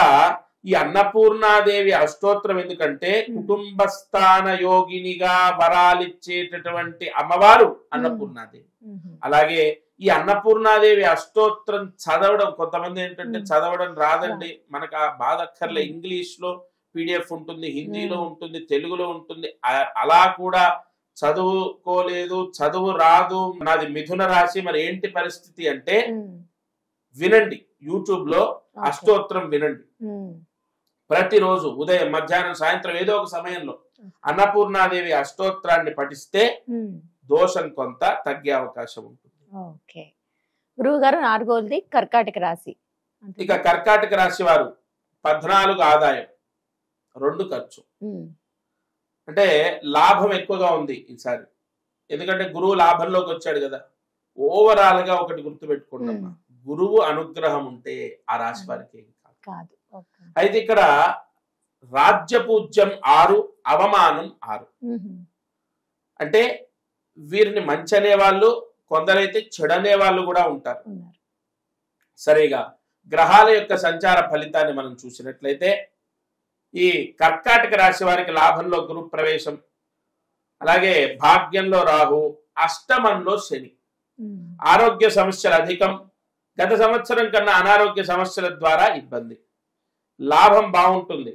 ఈ అన్నపూర్ణాదేవి అష్టోత్రం ఎందుకంటే, కుటుంబస్థాన యోగినిగా వరాలిచ్చేటటువంటి అమ్మవారు అన్నపూర్ణాదేవి. అలాగే ఈ అన్నపూర్ణాదేవి అష్టోత్రం చదవడం, కొంతమంది ఏంటంటే చదవడం రాదండి, మనకు ఆ బాధ అక్కర్లే, ఇంగ్లీష్ లో PDF ఉంటుంది, హిందీలో ఉంటుంది, తెలుగులో ఉంటుంది. అలా కూడా చదువుకోలేదు, చదువు రాదు, నాది మిథున రాశి, మరి ఏంటి పరిస్థితి అంటే, వినండి, యూట్యూబ్ లో అష్టోత్రం వినండి. ప్రతిరోజు ఉదయం, మధ్యాహ్నం, సాయంత్రం ఏదో ఒక సమయంలో అన్నపూర్ణాదేవి అష్టోత్రాన్ని పఠిస్తే దోషం కొంత తగ్గే అవకాశం ఉంటుంది. ఓకే గురువు గారు, 4వది కర్కాటక రాశి. ఇక కర్కాటక రాశి వారు 14 ఆదాయం, 2 ఖర్చు. అంటే లాభం ఎక్కువగా ఉంది ఈసారి, ఎందుకంటే గురువు లాభంలోకి వచ్చాడు కదా. ఓవరాల్ గా ఒకటి గుర్తుపెట్టుకోండి, గురువు అనుగ్రహం ఉంటే ఆ రాశి వారికి కాదు. అయితే ఇక్కడ రాజ్యపూజ్యం 6, అవమానం 6. అంటే వీరిని మంచి అనే వాళ్ళు, కొందరైతే చెడనే వాళ్ళు కూడా ఉంటారు. సరిగా గ్రహాల యొక్క సంచార ఫలితాన్ని మనం చూసినట్లయితే, ఈ కర్కాటక రాశి వారికి లాభంలో గురు ప్రవేశం, అలాగే భాగ్యంలో రాహు, అష్టమంలో శని. ఆరోగ్య సమస్యలు అధికం. గత సంవత్సరం కన్నా అనారోగ్య సమస్యల ద్వారా ఇబ్బంది. లాభం బాగుంటుంది,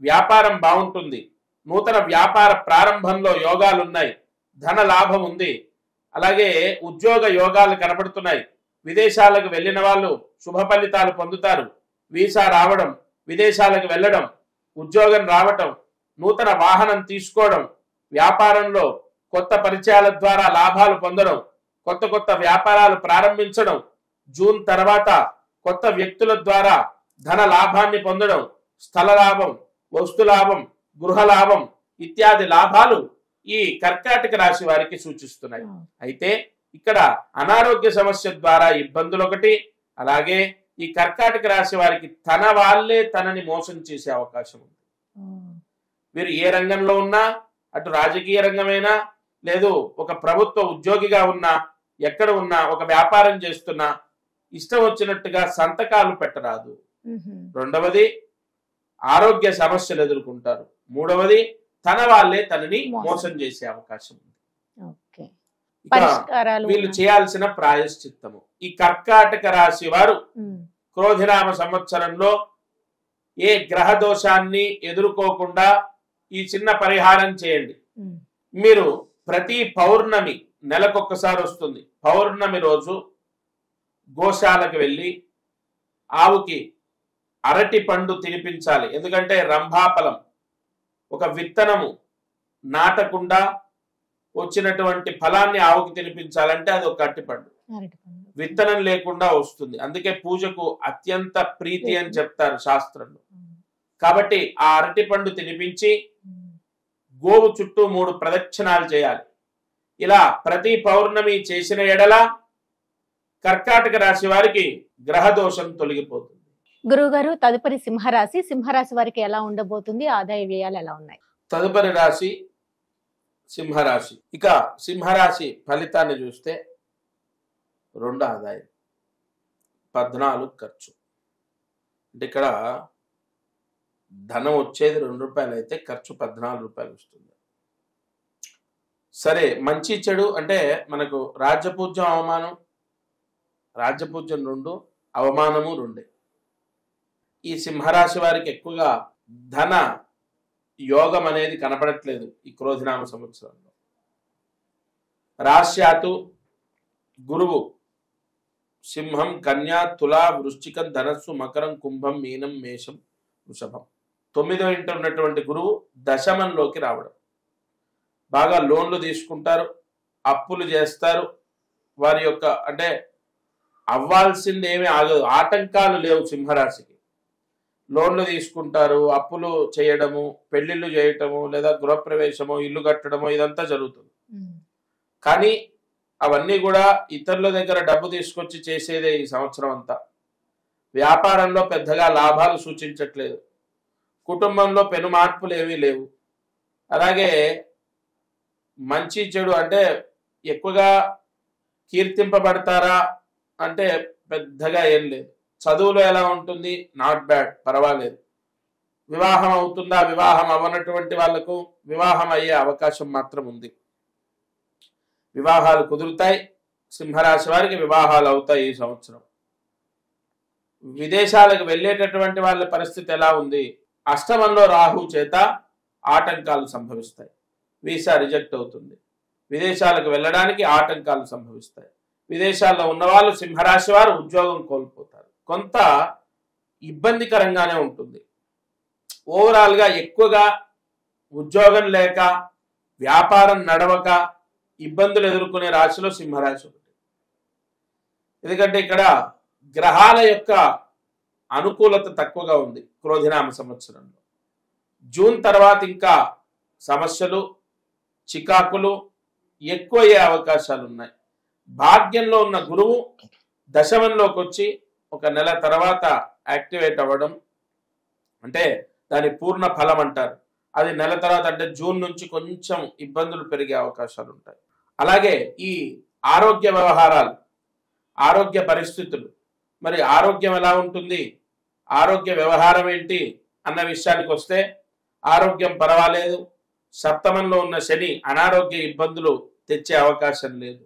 వ్యాపారం బాగుంటుంది, నూతన వ్యాపార ప్రారంభంలో యోగాలు ఉన్నాయి, ధన లాభం ఉంది, అలాగే ఉద్యోగ యోగాలు కనబడుతున్నాయి. విదేశాలకు వెళ్ళిన వాళ్ళు శుభ ఫలితాలు పొందుతారు. వీసా రావడం, విదేశాలకు వెళ్ళడం, ఉద్యోగం రావటం, నూతన వాహనం తీసుకోవడం, వ్యాపారంలో కొత్త పరిచయాల ద్వారా లాభాలు పొందడం, కొత్త కొత్త వ్యాపారాలు ప్రారంభించడం, జూన్ తర్వాత కొత్త వ్యక్తుల ద్వారా ధన లాభాన్ని పొందడం, స్థల లాభం, వస్తు లాభం, గృహ లాభం ఇత్యాది లాభాలు ఈ కర్కాటక రాశి వారికి సూచిస్తున్నాయి. అయితే ఇక్కడ అనారోగ్య సమస్య ద్వారా ఇబ్బందులు ఒకటి, అలాగే ఈ కర్కాటక రాశి వారికి తన వాళ్ళే తనని మోసం చేసే అవకాశం ఉంది. వీరు ఏ రంగంలో ఉన్నా, అటు రాజకీయ రంగమైనా, లేదు ఒక ప్రభుత్వ ఉద్యోగిగా ఉన్నా, ఎక్కడ ఉన్నా, ఒక వ్యాపారం చేస్తున్నా ఇష్టం వచ్చినట్టుగా సంతకాలు పెట్టరాదు. రెండవది ఆరోగ్య సమస్యలు ఎదుర్కొంటారు. మూడవది తన వాళ్ళే తనని మోసం చేసే అవకాశం ఉంది. వీళ్ళు చేయాల్సిన ప్రాయశ్చిత్తము, ఈ కర్కాటక రాశి వారు క్రోధినామ సంవత్సరంలో ఏ గ్రహ దోషాన్ని ఎదుర్కోకుండా ఈ చిన్న పరిహారం చేయండి. మీరు ప్రతి పౌర్ణమి, నెలకొక్కసారి వస్తుంది, పౌర్ణమి రోజు గోశాలకు వెళ్ళి ఆవుకి అరటి పండు తినిపించాలి. ఎందుకంటే రంభాఫలం, ఒక విత్తనము నాటకుండా వచ్చినటువంటి ఫలాన్ని ఆవుకి తినిపించాలంటే అది ఒక అరటిపండు, విత్తనం లేకుండా వస్తుంది. అందుకే పూజకు అత్యంత ప్రీతి అని చెప్తారు శాస్త్రంలో. కాబట్టి ఆ అరటి పండు తినిపించి గోవు చుట్టూ 3 ప్రదక్షిణాలు చేయాలి. ఇలా ప్రతి పౌర్ణమి చేసిన ఎడల కర్కాటక రాశి వారికి గ్రహ దోషం తొలగిపోతుంది. గురువు గారు, తదుపరి సింహరాశి, సింహరాశి వారికి ఎలా ఉండబోతుంది? ఆదాయ వ్యయాలు ఎలా ఉన్నాయి? తదుపరి రాశి సింహరాశి. ఇక సింహరాశి ఫలితాన్ని చూస్తే 2 ఆదాయం, 14 ఖర్చు. అంటే ఇక్కడ ధనం వచ్చేది 2 రూపాయలు అయితే ఖర్చు 14 రూపాయలు వస్తుంది. సరే, మంచి చెడు అంటే మనకు రాజ్యపూజ్యం అవమానం, రాజ్యపూజ్యం 2, అవమానము 2. ఈ సింహరాశి వారికి ఎక్కువగా ధన యోగం అనేది కనపడట్లేదు ఈ క్రోధినామ సంవత్సరంలో. రాశ్యాతు గురువు సింహం, కన్యా, తులా, వృశ్చికం, ధనస్సు, మకరం, కుంభం, మీనం, మేషం, వృషభం. 9వ ఇంట ఉన్నటువంటి గురువు దశమంలోకి రావడం. బాగా లోన్లు తీసుకుంటారు, అప్పులు చేస్తారు. వారి యొక్క అంటే అవ్వాల్సింది ఏమీ ఆగదు, ఆటంకాలు లేవు సింహరాశికి. లోన్లు తీసుకుంటారు, అప్పులు చేయడము, పెళ్లిళ్ళు చేయటము, లేదా గృహప్రవేశము, ఇల్లు కట్టడము, ఇదంతా జరుగుతుంది. కానీ అవన్నీ కూడా ఇతరుల దగ్గర డబ్బు తీసుకొచ్చి చేసేదే ఈ సంవత్సరం అంతా. వ్యాపారంలో పెద్దగా లాభాలు సూచించట్లేదు, కుటుంబంలో పెను మార్పులు ఏమీ లేవు. అలాగే మంచి చెడు అంటే ఎక్కువగా కీర్తింపబడతారా అంటే పెద్దగా ఏం లేదు. చదువులో ఎలా ఉంటుంది? నాట్ బ్యాడ్, పర్వాలేదు. వివాహం అవుతుందా? వివాహం అవ్వనటువంటి వాళ్లకు వివాహం అయ్యే అవకాశం మాత్రం ఉంది. వివాహాలు కుదురుతాయి. సింహరాశి వారికి వివాహాలు అవుతాయి ఈ సంవత్సరం. విదేశాలకు వెళ్ళేటటువంటి వాళ్ళ పరిస్థితి ఎలా ఉంది? అష్టమంలో రాహు చేత ఆటంకాలు సంభవిస్తాయి. వీసా రిజెక్ట్ అవుతుంది. విదేశాలకు వెళ్ళడానికి ఆటంకాలు సంభవిస్తాయి. విదేశాల్లో ఉన్నవాళ్ళు సింహరాశి వారు ఉద్యోగం కోల్పోతారు. కొంత ఇబ్బందికరంగానే ఉంటుంది. ఓవరాల్గా ఎక్కువగా ఉద్యోగం లేక, వ్యాపారం నడవక ఇబ్బందులు ఎదుర్కొనే రాశిలో సింహరాశి ఒకటి. ఎందుకంటే ఇక్కడ గ్రహాల యొక్క అనుకూలత తక్కువగా ఉంది క్రోధినామ సంవత్సరంలో. జూన్ తర్వాత ఇంకా సమస్యలు, చికాకులు ఎక్కువ అయ్యే అవకాశాలు ఉన్నాయి. భాగ్యంలో ఉన్న గురువు దశమంలోకి వచ్చి 1 నెల తర్వాత యాక్టివేట్ అవ్వడం, అంటే దాని పూర్ణ ఫలం అంటారు. అది నెల తర్వాత అంటే జూన్ నుంచి కొంచెం ఇబ్బందులు పెరిగే అవకాశాలు ఉంటాయి. అలాగే ఈ ఆరోగ్య వ్యవహారాలు, ఆరోగ్య పరిస్థితులు, మరి ఆరోగ్యం ఎలా ఉంటుంది, ఆరోగ్య వ్యవహారం ఏంటి అన్న విషయానికి వస్తే ఆరోగ్యం పర్వాలేదు. సప్తమంలో ఉన్న శని అనారోగ్య ఇబ్బందులు తెచ్చే అవకాశం లేదు.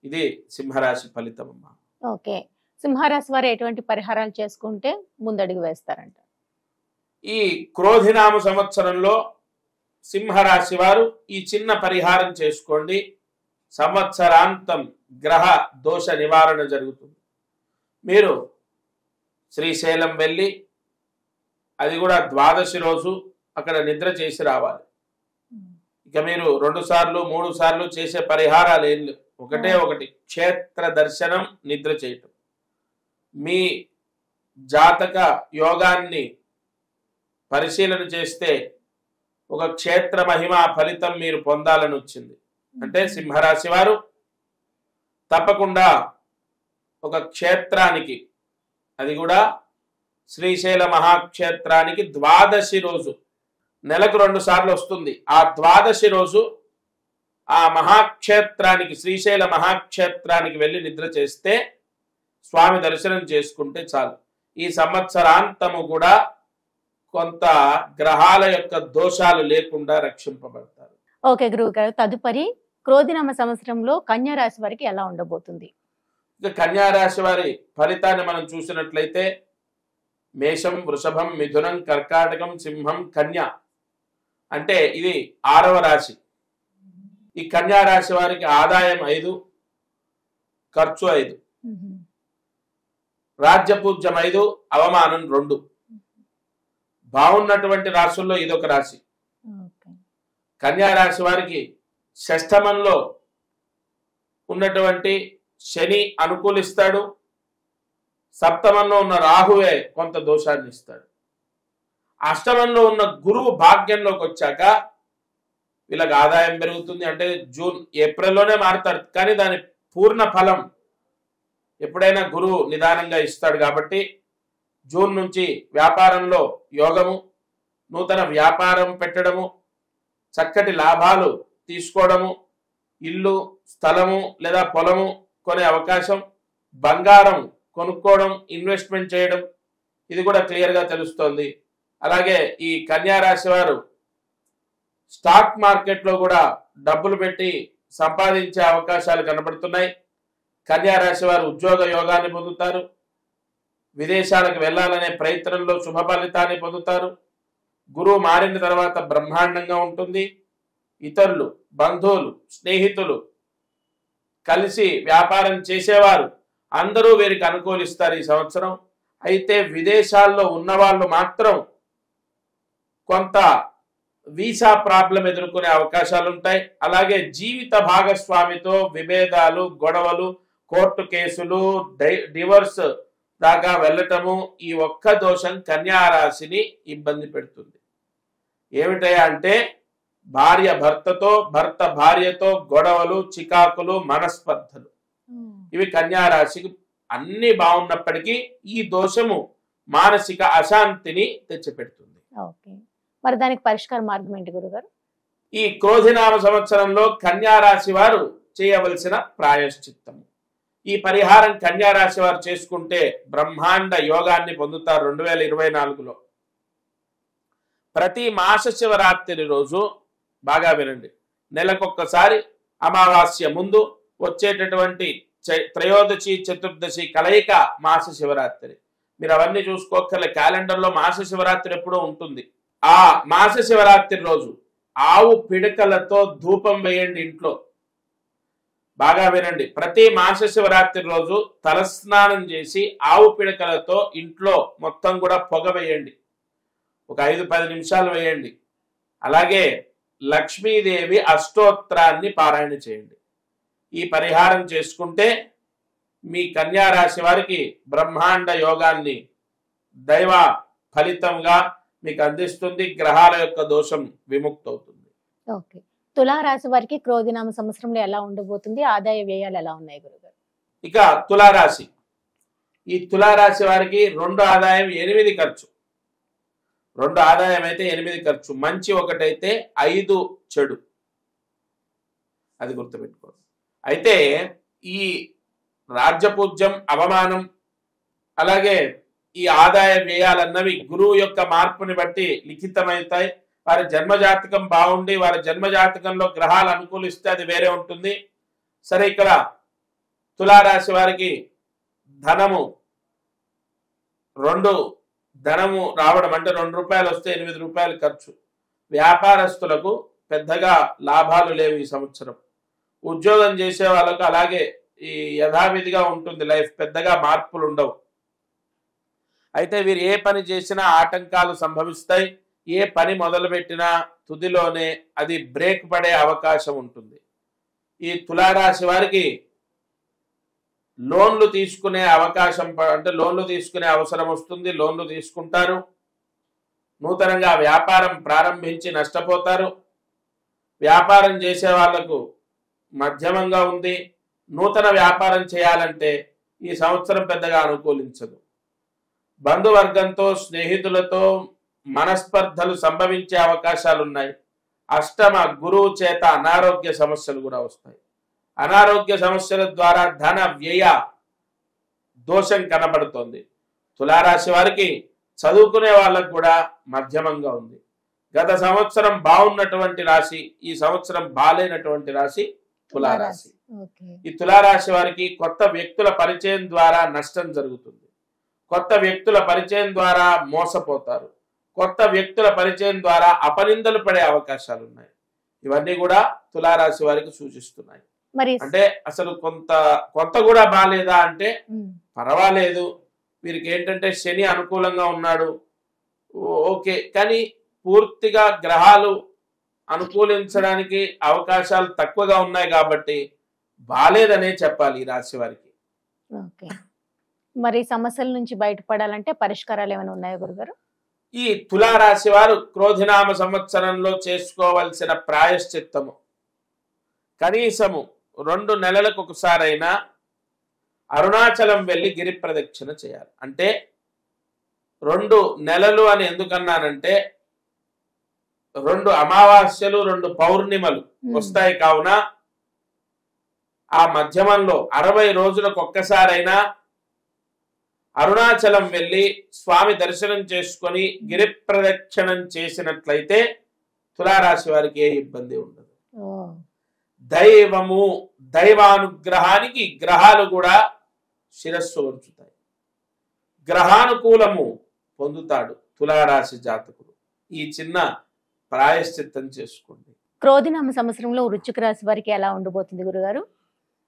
ఇది సింహరాశి ఫలితం అమ్మా. ఓకే. సింహరాశి వారు ఎటువంటి పరిహారాలు చేసుకుంటే ముందడుగు వేస్తారంట? ఈ క్రోధినామ సంవత్సరంలో సింహరాశి వారు ఈ చిన్న పరిహారం చేసుకోండి. సంవత్సరాంతం గ్రహ దోష నివారణ జరుగుతుంది. మీరు శ్రీశైలం వెళ్ళి, అది కూడా ద్వాదశి రోజు అక్కడ నిద్ర చేసి రావాలి. ఇక మీరు 2 సార్లు 3 సార్లు చేసే పరిహారాలు ఏం లేవు. ఒకటి క్షేత్ర దర్శనం, నిద్ర చేయటం. మీ జాతక యోగాన్ని పరిశీలన చేస్తే ఒక క్షేత్ర మహిమ ఫలితం మీరు పొందాలని వచ్చింది. అంటే సింహరాశి వారు తప్పకుండా ఒక క్షేత్రానికి, అది కూడా శ్రీశైల మహాక్షేత్రానికి ద్వాదశి రోజు, నెలకు 2 సార్లు వస్తుంది. ఆ ద్వాదశి రోజు ఆ మహాక్షేత్రానికి, శ్రీశైల మహాక్షేత్రానికి వెళ్ళి నిద్ర చేస్తే, స్వామి దర్శనం చేసుకుంటే చాలు. ఈ సంవత్సరాంతము కూడా కొంత గ్రహాల యొక్క దోషాలు లేకుండా రక్షింపబడతారు. ఓకే గురువు గారు, తదుపరి క్రోధినామ సంవత్సరంలో కన్యా రాశి వారికి ఎలా ఉండబోతుంది? ఇక కన్యా రాశి వారి ఫలితాన్ని మనం చూసినట్లయితే మేషం, వృషభం, మిథునం, కర్కాటకం, సింహం, కన్య, అంటే ఇది 6వ రాశి. ఈ కన్యా రాశి వారికి ఆదాయం 5, ఖర్చు 5, రాజ్యపూజ్యం 5, అవమానం 2. బాగున్నటువంటి రాశుల్లో ఇదొక రాశి. కన్యా రాశి వారికి షష్ఠమంలో ఉన్నటువంటి శని అనుకూలిస్తాడు. సప్తమంలో ఉన్న రాహువే కొంత దోషాన్ని ఇస్తాడు. అష్టమంలో ఉన్న గురువు భాగ్యంలోకి వచ్చాక వీళ్ళకి ఆదాయం పెరుగుతుంది. అంటే జూన్ ఏప్రిల్లోనే మారుతాడు, కానీ దాని పూర్ణ ఫలం ఎప్పుడైనా గురువు నిదానంగా ఇస్తాడు. కాబట్టి జూన్ నుంచి వ్యాపారంలో యోగము, నూతన వ్యాపారం పెట్టడము, చక్కటి లాభాలు తీసుకోవడము, ఇల్లు, స్థలము లేదా పొలము కొనే అవకాశం, బంగారం కొనుక్కోవడం, ఇన్వెస్ట్మెంట్ చేయడం, ఇది కూడా క్లియర్గా తెలుస్తోంది. అలాగే ఈ కన్యా రాశి వారు స్టాక్ మార్కెట్లో కూడా డబ్బులు పెట్టి సంపాదించే అవకాశాలు కనబడుతున్నాయి. కన్యా రాశి వారు ఉద్యోగ యోగాన్ని పొందుతారు. విదేశాలకు వెళ్ళాలనే ప్రయత్నంలో శుభ ఫలితాన్ని పొందుతారు. గురువు మారిన తర్వాత బ్రహ్మాండంగా ఉంటుంది. ఇతరులు, బంధువులు, స్నేహితులు, కలిసి వ్యాపారం చేసేవారు అందరూ వీరికి అనుకూలిస్తారు ఈ సంవత్సరం. అయితే విదేశాల్లో ఉన్నవాళ్ళు మాత్రం కొంత వీసా ప్రాబ్లం ఎదుర్కొనే అవకాశాలు ఉంటాయి. అలాగే జీవిత భాగస్వామితో విభేదాలు, గొడవలు, కోర్టు కేసులు, డివోర్స్ దాకా వెళ్ళటము, ఈ ఒక్క దోషం కన్యా రాశిని ఇబ్బంది పెడుతుంది. ఏమిటయా అంటే భార్య భర్తతో, భర్త భార్యతో గొడవలు, చికాకులు, మనస్పర్ధలు. ఇవి కన్యా రాశికి అన్ని బాగున్నప్పటికీ ఈ దోషము మానసిక అశాంతిని తెచ్చిపెడుతుంది. ఓకే, మరి దానికి పరిష్కార మార్గం ఏంటి గురుగారు? ఈ క్రోధినామ సంవత్సరంలో కన్యా రాశి వారు చేయవలసిన ప్రాయశ్చిత్తము, ఈ పరిహారం కన్యా రాశి వారు చేసుకుంటే బ్రహ్మాండ యోగాన్ని పొందుతారు 2024లో. ప్రతి మాస శివరాత్రి రోజు బాగా వినండి, నెలకొక్కసారి అమావాస్య ముందు వచ్చేటటువంటి త్రయోదశి, చతుర్దశి కలయిక మాస శివరాత్రి. మీరు అవన్నీ చూసుకోకర్లే, క్యాలెండర్లో మాస శివరాత్రి ఎప్పుడూ ఉంటుంది. ఆ మాస శివరాత్రి రోజు ఆవు పిడకలతో ధూపం వేయండి ఇంట్లో. బాగా వినండి, ప్రతి మాస శివరాత్రి రోజు తలస్నానం చేసి ఆవు పిడకలతో ఇంట్లో మొత్తం కూడా పొగ వేయండి. ఒక 5-10 నిమిషాలు వేయండి. అలాగే లక్ష్మీదేవి అష్టోత్తరాన్ని పారాయణ చేయండి. ఈ పరిహారం చేసుకుంటే మీ కన్యా రాశి వారికి బ్రహ్మాండ యోగాన్ని దైవ ఫలితంగా మీకు అందిస్తుంది. గ్రహాల యొక్క దోషం విముక్తవుతుంది. ఓకే, తులారాశి వారికి క్రోధినామ సంవత్సరంలో ఎలా ఉండబోతుంది? ఆదాయ వ్యయాలు ఎలా ఉన్నాయి గురుగారు? ఇక తులారాశి, ఈ తులారాశి వారికి 2 ఆదాయం 8 ఖర్చు. 2 ఆదాయం అయితే 8 ఖర్చు. మంచి ఒకటైతే 5 చెడు, అది గుర్తుపెట్టుకోండి. అయితే ఈ రాజ్యపూజ్యం, అవమానం, అలాగే ఈ ఆదాయ వ్యయాలన్నవి గురువు యొక్క మార్పుని బట్టి లిఖితమవుతాయి. వారి జన్మజాతకం బాగుండి వారి జన్మజాతకంలో గ్రహాలు అనుకూలిస్తే అది వేరే ఉంటుంది. సరే, ఇక్కడ తులారాశి వారికి ధనము రావడం అంటే ₹2 వస్తే ₹8 ఖర్చు. వ్యాపారస్తులకు పెద్దగా లాభాలు లేవు ఈ సంవత్సరం. ఉద్యోగం చేసే వాళ్ళకు అలాగే ఈ యథావిధిగా ఉంటుంది లైఫ్, పెద్దగా మార్పులు ఉండవు. అయితే వీరు ఏ పని చేసినా ఆటంకాలు సంభవిస్తాయి. ఏ పని మొదలుపెట్టినా తుదిలోనే అది బ్రేక్ పడే అవకాశం ఉంటుంది. ఈ తులారాశి వారికి లోన్లు తీసుకునే అవకాశం అంటే లోన్లు తీసుకునే అవసరం వస్తుంది. లోన్లు తీసుకుంటారు. నూతనంగా వ్యాపారం ప్రారంభించి నష్టపోతారు. వ్యాపారం చేసే వాళ్లకు మధ్యమంగా ఉంది. నూతన వ్యాపారం చేయాలంటే ఈ సంవత్సరం పెద్దగా అనుకూలించదు. బంధువర్గంతో స్నేహితులతో మనస్పర్ధలు సంభవించే అవకాశాలు ఉన్నాయి. అష్టమ గురువు చేత అనారోగ్య సమస్యలు కూడా వస్తాయి. అనారోగ్య సమస్యల ద్వారా ధన వ్యయ దోషం కనబడుతోంది. తులారాశి వారికి చదువుకునే వాళ్ళకు కూడా మధ్యమంగా ఉంది. గత సంవత్సరం బాగున్నటువంటి రాశి ఈ సంవత్సరం బాలేనటువంటి రాశి తులారాశి. ఈ తులారాశి వారికి కొత్త వ్యక్తుల పరిచయం ద్వారా నష్టం జరుగుతుంది. కొత్త వ్యక్తుల పరిచయం ద్వారా మోసపోతారు. కొత్త వ్యక్తుల పరిచయం ద్వారా అపనిందలు పడే అవకాశాలు ఉన్నాయి. ఇవన్నీ కూడా తులారాశి వారికి సూచిస్తున్నాయి. అంటే అసలు కొంత కూడా బాలేదా అంటే పర్వాలేదు. వీరికి ఏంటంటే శని అనుకూలంగా ఉన్నాడు, ఓకే. కానీ పూర్తిగా గ్రహాలు అనుకూలించడానికి అవకాశాలు తక్కువగా ఉన్నాయి కాబట్టి బాలేదనే చెప్పాలి ఈ రాశి వారికి. మరి సమస్యల నుంచి బయటపడాలంటే పరిష్కారాలు ఏమైనా ఉన్నాయా గురుగారు? ఈ తులారాశి వారు క్రోధినామ సంవత్సరంలో చేసుకోవలసిన ప్రాయశ్చిత్తము కనీసము 2 నెలలకు ఒకసారైనా అరుణాచలం వెళ్ళి గిరి ప్రదక్షిణ చేయాలి. అంటే 2 నెలలు అని ఎందుకన్నానంటే 2 అమావాస్యలు 2 పౌర్ణిమలు వస్తాయి. కావున ఆ మధ్యమంలో 60 రోజులకు ఒక్కసారైనా అరుణాచలం వెళ్ళి స్వామి దర్శనం చేసుకొని గిరి ప్రదక్షిణం చేసినట్లయితే తులారాశి వారికి ఏ ఇబ్బంది ఉండదు. దైవానుగ్రహానికి గ్రహాలు కూడా శిరస్సు వంచుతాయి. గ్రహానుకూలము పొందుతాడు తులారాశి జాతకుడు. ఈ చిన్న ప్రాయశ్చిత్తం చేసుకోండి. క్రోధినామ సంవత్సరంలో వృశ్చిక రాశి వారికి ఎలా ఉండబోతుంది గురుగారు?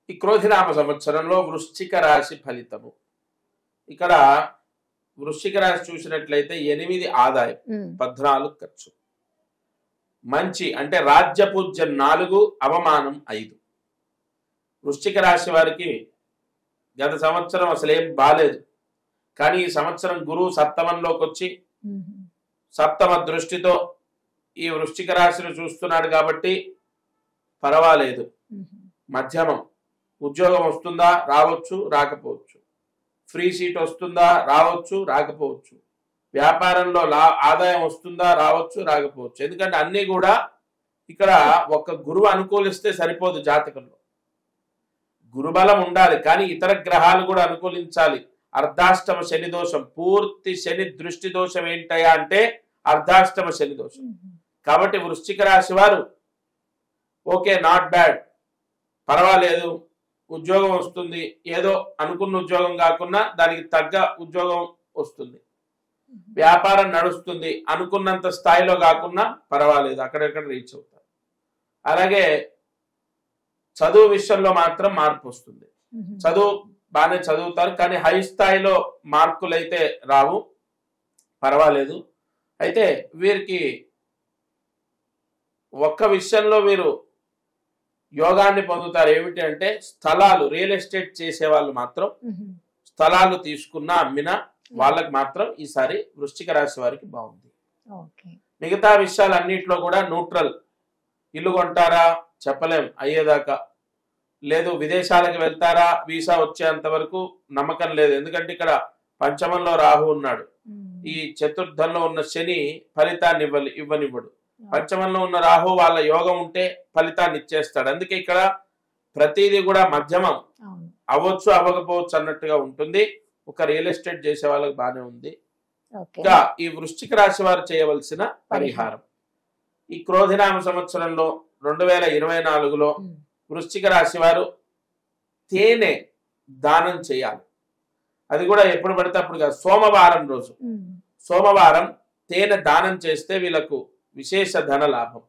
ఈ క్రోధినామ సంవత్సరంలో వృశ్చిక రాశి ఫలితము. ఇక్కడ వృశ్చిక రాశి చూసినట్లయితే 8 ఆదాయం, 14 ఖర్చు. మంచి అంటే రాజ్యపూజ్యం 4, అవమానం 5. వృశ్చిక రాశి వారికి గత సంవత్సరం అసలు ఏం బాలేదు. కానీ ఈ సంవత్సరం గురువు సప్తమంలోకి వచ్చి సప్తమ దృష్టితో ఈ వృశ్చిక రాశిని చూస్తున్నాడు కాబట్టి పర్వాలేదు. మధ్యమం. ఉద్యోగం వస్తుందా? రావచ్చు, రాకపోవచ్చు. ఫ్రీ సీట్ వస్తుందా? రావచ్చు, రాకపోవచ్చు. వ్యాపారంలో ఆదాయం వస్తుందా? రావచ్చు, రాకపోవచ్చు. ఎందుకంటే అన్నీ కూడా ఇక్కడ ఒక గురువు అనుకూలిస్తే సరిపోదు. జాతకంలో గురుబలం ఉండాలి, కానీ ఇతర గ్రహాలు కూడా అనుకూలించాలి. అర్ధాష్టమ శని దోషం, పూర్తి శని దృష్టి దోషం ఏంటయా అంటే అర్ధాష్టమ శని దోషం. కాబట్టి వృశ్చిక రాశి వారు ఓకే, నాట్ బ్యాడ్, పర్వాలేదు, ఉద్యోగం వస్తుంది. ఏదో అనుకున్న ఉద్యోగం కాకుండా దానికి తగ్గ ఉద్యోగం వస్తుంది. వ్యాపారం నడుస్తుంది, అనుకున్నంత స్థాయిలో కాకుండా పర్వాలేదు, అక్కడెక్కడ రీచ్ అవుతారు. అలాగే చదువు విషయంలో మాత్రం మార్పు వస్తుంది. చదువు బాగానే చదువుతారు, కానీ హై స్థాయిలో మార్కులు అయితే రావు, పర్వాలేదు. అయితే వీరికి ఒక్క విషయంలో వీరు యోగాన్ని పొందుతారు. ఏమిటి అంటే స్థలాలు, రియల్ ఎస్టేట్ చేసే వాళ్ళు మాత్రం స్థలాలు తీసుకున్నా అమ్మినా వాళ్ళకి మాత్రం ఈసారి వృశ్చిక రాశి వారికి బాగుంది. మిగతా విషయాలన్నింటిలో కూడా న్యూట్రల్. ఇల్లు కొంటారా చెప్పలేం అయ్యేదాకా, లేదు విదేశాలకు వెళ్తారా వీసా వచ్చేంత వరకు నమ్మకం లేదు. ఎందుకంటే ఇక్కడ పంచమంలో రాహు ఉన్నాడు, ఈ చతుర్థంలో ఉన్న శని ఫలితాన్ని ఇవ్వనివ్వడు. పంచమంలో ఉన్న రాహు వాళ్ళ యోగం ఉంటే ఫలితాన్ని ఇచ్చేస్తాడు. అందుకే ఇక్కడ ప్రతిదీ కూడా మధ్యమం, అవ్వచ్చు అవ్వకపోవచ్చు అన్నట్టుగా ఉంటుంది. ఒక రియల్ ఎస్టేట్ చేసే వాళ్ళకి బాగానే ఉంది. ఇంకా ఈ వృశ్చిక రాశి వారు చేయవలసిన పరిహారం, ఈ క్రోధినామ సంవత్సరంలో 2024లో వృశ్చిక రాశి వారు తేనె దానం చేయాలి. అది కూడా ఎప్పుడు పడితే అప్పుడు కాదు, సోమవారం రోజు. సోమవారం తేనె దానం చేస్తే వీళ్ళకు విశేష ధన లాభం.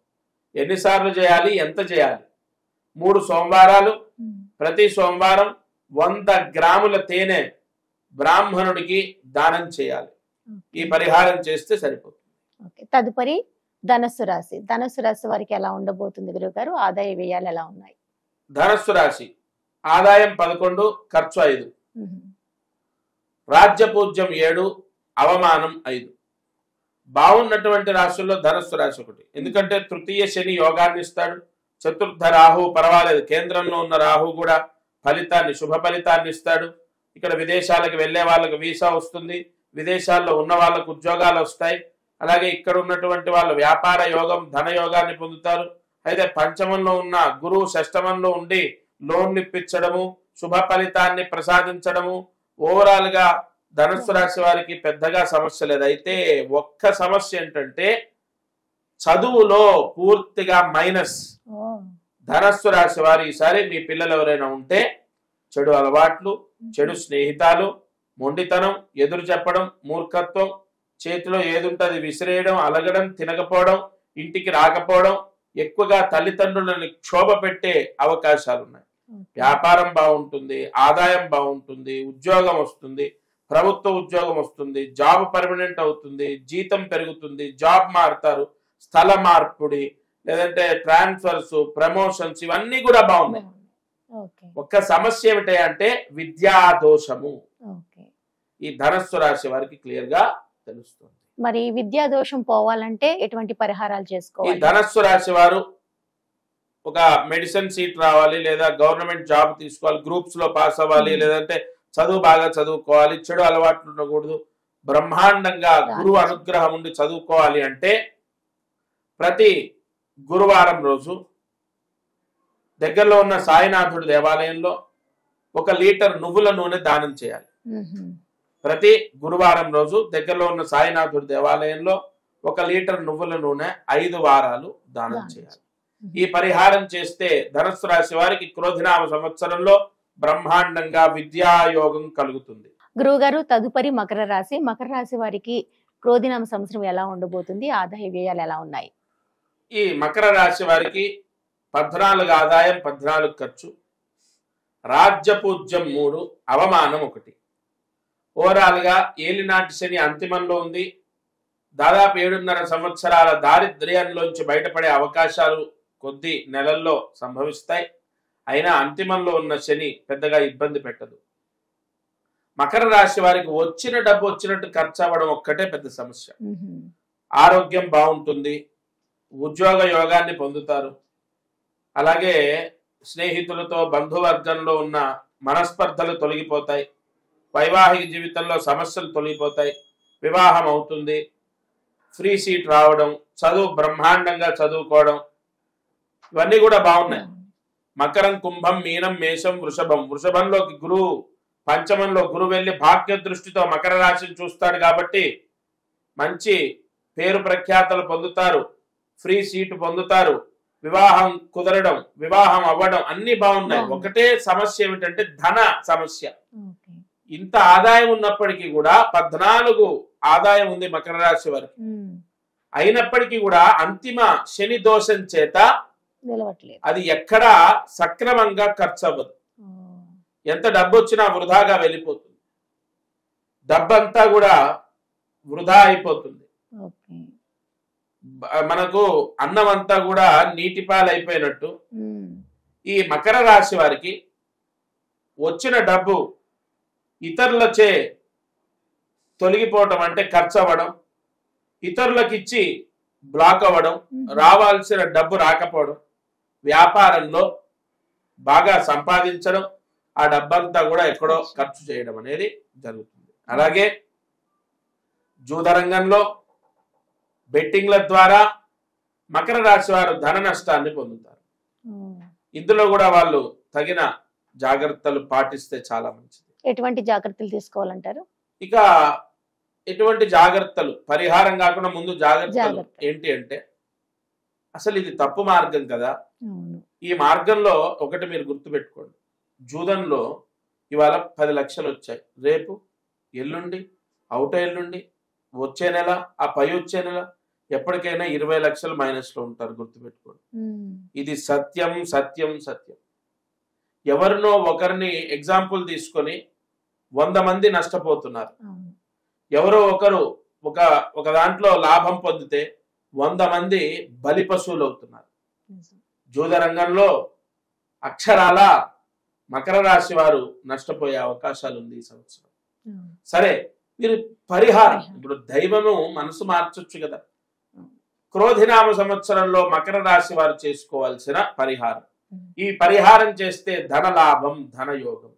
ఎన్నిసార్లు చేయాలి, ఎంత చేయాలి? 3 సోమవారాలు. ప్రతి సోమవారం 100 గ్రాముల తేనె బ్రాహ్మణుడికి దానం చేయాలి. ఈ పరిహారం చేస్తే సరిపోతుంది. తదుపరి ధనస్సు రాశి. ధనస్సు రాశి వారికి ఎలా ఉండబోతుంది గురువు గారు? ఆదాయ వ్యయాలు ఎలా ఉన్నాయి? ధనస్సు రాశి ఆదాయం 11, ఖర్చు 5, రాజ్యపూజ్యం 7, అవమానం 5. బాగున్నటువంటి రాశుల్లో ధనస్సు రాశి ఒకటి. ఎందుకంటే తృతీయ శని యోగాన్ని ఇస్తాడు, చతుర్థ రాహు పర్వాలేదు, కేంద్రంలో ఉన్న రాహు కూడా ఫలితాన్ని, శుభ ఫలితాన్ని ఇస్తాడు. ఇక్కడ విదేశాలకు వెళ్లే వాళ్ళకు వీసా వస్తుంది, విదేశాల్లో ఉన్న వాళ్ళకు ఉద్యోగాలు వస్తాయి. అలాగే ఇక్కడ ఉన్నటువంటి వాళ్ళు వ్యాపార యోగం, ధన యోగాన్ని పొందుతారు. అయితే పంచమంలో ఉన్న గురువు షష్టమంలో ఉండి లోన్ ఇప్పించడము, శుభ ఫలితాన్ని ప్రసాదించడము. ఓవరాల్ గా ధనుస్సు రాశి వారికి పెద్దగా సమస్య లేదు. అయితే ఒక్క సమస్య ఏంటంటే చదువులో పూర్తిగా మైనస్. ధనస్సు రాశి వారు ఈసారి మీ పిల్లలు ఎవరైనా ఉంటే చెడు అలవాట్లు, చెడు స్నేహితాలు, మొండితనం, ఎదురు చెప్పడం, మూర్ఖత్వం, చేతిలో ఏదుంటది విసిరేయడం, అలగడం, తినకపోవడం, ఇంటికి రాకపోవడం, ఎక్కువగా తల్లిదండ్రులని క్షోభ పెట్టే అవకాశాలు ఉన్నాయి. వ్యాపారం బాగుంటుంది, ఆదాయం బాగుంటుంది, ఉద్యోగం వస్తుంది, ప్రభుత్వ ఉద్యోగం వస్తుంది, జాబ్ పర్మనెంట్ అవుతుంది, జీతం పెరుగుతుంది, జాబ్ మారుతారు, స్థల మార్పుడి, లేదంటే ట్రాన్స్ఫర్స్, ప్రమోషన్స్, ఇవన్నీ కూడా బాగున్నాయి. ఒక్క సమస్య ఏమిటంటే విద్యా దోషము. ఈ ధనస్సు రాశి వారికి క్లియర్ గా తెలుస్తుంది. మరి విద్యా దోషం పోవాలంటే ఎటువంటి పరిహారాలు చేసుకోవాలి? ఈ ధనస్సు రాశి వారు ఒక మెడిసిన్ సీట్ రావాలి, లేదా గవర్నమెంట్ జాబ్ తీసుకోవాలి, గ్రూప్స్ లో పాస్ అవ్వాలి, లేదంటే చదువు బాగా చదువుకోవాలి, చెడు అలవాట్లు ఉండకూడదు, బ్రహ్మాండంగా గురువు అనుగ్రహం ఉండి చదువుకోవాలి అంటే ప్రతి గురువారం రోజు దగ్గరలో ఉన్న సాయినాథుడి దేవాలయంలో 1 లీటర్ నువ్వుల నూనె దానం చేయాలి. ప్రతి గురువారం రోజు దగ్గరలో ఉన్న సాయినాథుడి దేవాలయంలో 1 లీటర్ నువ్వుల నూనె 5 వారాలు దానం చేయాలి. ఈ పరిహారం చేస్తే ధనుస్సు రాశి వారికి క్రోధినామ సంవత్సరంలో బ్రహ్మాండంగా విద్యాయోగం కలుగుతుంది. గురువు గారు, తదుపరి మకర రాశి. మకర రాశి వారికి క్రోధినామ సంవత్సరం ఎలా ఉండబోతుంది? ఆదాయ వ్యయాలు ఎలా ఉన్నాయి? ఈ మకర రాశి వారికి 14 ఆదాయం, 14 ఖర్చు, రాజ్యపూజ్యం 3, అవమానం 1. ఓవరాల్ గా ఏలినాటి శని అంతిమంలో ఉంది. దాదాపు 7.5 సంవత్సరాల దారిద్ర్యంలోంచి బయటపడే అవకాశాలు కొద్ది నెలల్లో సంభవిస్తాయి. అయినా అంతిమంలో ఉన్న శని పెద్దగా ఇబ్బంది పెట్టదు. మకర రాశి వారికి వచ్చిన డబ్బు వచ్చినట్టు ఖర్చు అవ్వడం ఒక్కటే పెద్ద సమస్య. ఆరోగ్యం బాగుంటుంది, ఉద్యోగ యోగాన్ని పొందుతారు. అలాగే స్నేహితులతో, బంధువర్గంలో ఉన్న మనస్పర్ధలు తొలగిపోతాయి, వైవాహిక జీవితంలో సమస్యలు తొలగిపోతాయి, వివాహం అవుతుంది, ఫ్రీ సీట్ రావడం, చదువు బ్రహ్మాండంగా చదువుకోవడం, ఇవన్నీ కూడా బాగున్నాయి. మకరం, కుంభం, మీనం, మేషం, వృషభం. వృషభంలోకి గురువు, పంచమంలో గురువు వెళ్ళి భాగ్య దృష్టితో మకర రాశిని చూస్తాడు కాబట్టి మంచి పేరు ప్రఖ్యాతలు పొందుతారు, ఫ్రీ సీటు పొందుతారు, వివాహం కుదరడం, వివాహం అవ్వడం అన్ని బాగున్నాయి. ఒకటే సమస్య ఏమిటంటే ధన సమస్య. ఇంత ఆదాయం ఉన్నప్పటికీ కూడా 14 ఆదాయం ఉంది మకర రాశి వారికి. అయినప్పటికీ కూడా అంతిమ శని దోషం చేత అది ఎక్కడా సక్రమంగా ఖర్చు అవ్వదు. ఎంత డబ్బు వచ్చినా వృధాగా వెళ్ళిపోతుంది, డబ్బంతా కూడా వృధా అయిపోతుంది. మనకు అన్నం అంతా కూడా నీటిపాలు అయిపోయినట్టు ఈ మకర రాశి వారికి వచ్చిన డబ్బు ఇతరులచే తొలగిపోవటం అంటే ఖర్చు అవ్వడం, ఇతరులకు ఇచ్చి బ్లాక్ అవ్వడం, రావాల్సిన డబ్బు రాకపోవడం, వ్యాపారంలో బాగా సంపాదించడం, ఆ డబ్బంతా కూడా ఎక్కడో ఖర్చు చేయడం అనేది జరుగుతుంది. అలాగే జూదరంగంలో బెట్టింగ్ల ద్వారా మకర రాశి వారు ధన నష్టాన్ని పొందుతారు. ఇందులో కూడా వాళ్ళు తగిన జాగ్రత్తలు పాటిస్తే చాలా మంచిది. ఎటువంటి జాగ్రత్తలు తీసుకోవాలంటారు? ఇక ఎటువంటి జాగ్రత్తలు, పరిహారం కాకుండా ముందు జాగ్రత్తలు ఏంటి అంటే, అసలు ఇది తప్పు మార్గం కదా. ఈ మార్గంలో ఒకటి మీరు గుర్తుపెట్టుకోండి, జూదంలో ఇవాళ 10 లక్షలు వచ్చాయి, రేపు ఎల్లుండి ఎల్లుండి వచ్చే నెల ఆ పై వచ్చే నెల ఎప్పటికైనా 20 లక్షలు మైనస్లో ఉంటారు, గుర్తుపెట్టుకోండి. ఇది సత్యం సత్యం సత్యం. ఎవరినో ఒకరిని ఎగ్జాంపుల్ తీసుకొని 100 మంది నష్టపోతున్నారు. ఎవరో ఒకరు ఒక దాంట్లో లాభం పొందితే 100 మంది బలి పశువులు అవుతున్నారు. జూద రంగంలో అక్షరాల మకర రాశి వారు నష్టపోయే అవకాశాలు ఉంది ఈ సంవత్సరం. సరే, మీరు పరిహారం, ఇప్పుడు దైవము మనసు మార్చొచ్చు కదా. క్రోధినామ సంవత్సరంలో మకర రాశి వారు చేసుకోవాల్సిన పరిహారం, ఈ పరిహారం చేస్తే ధన లాభం, ధనయోగం.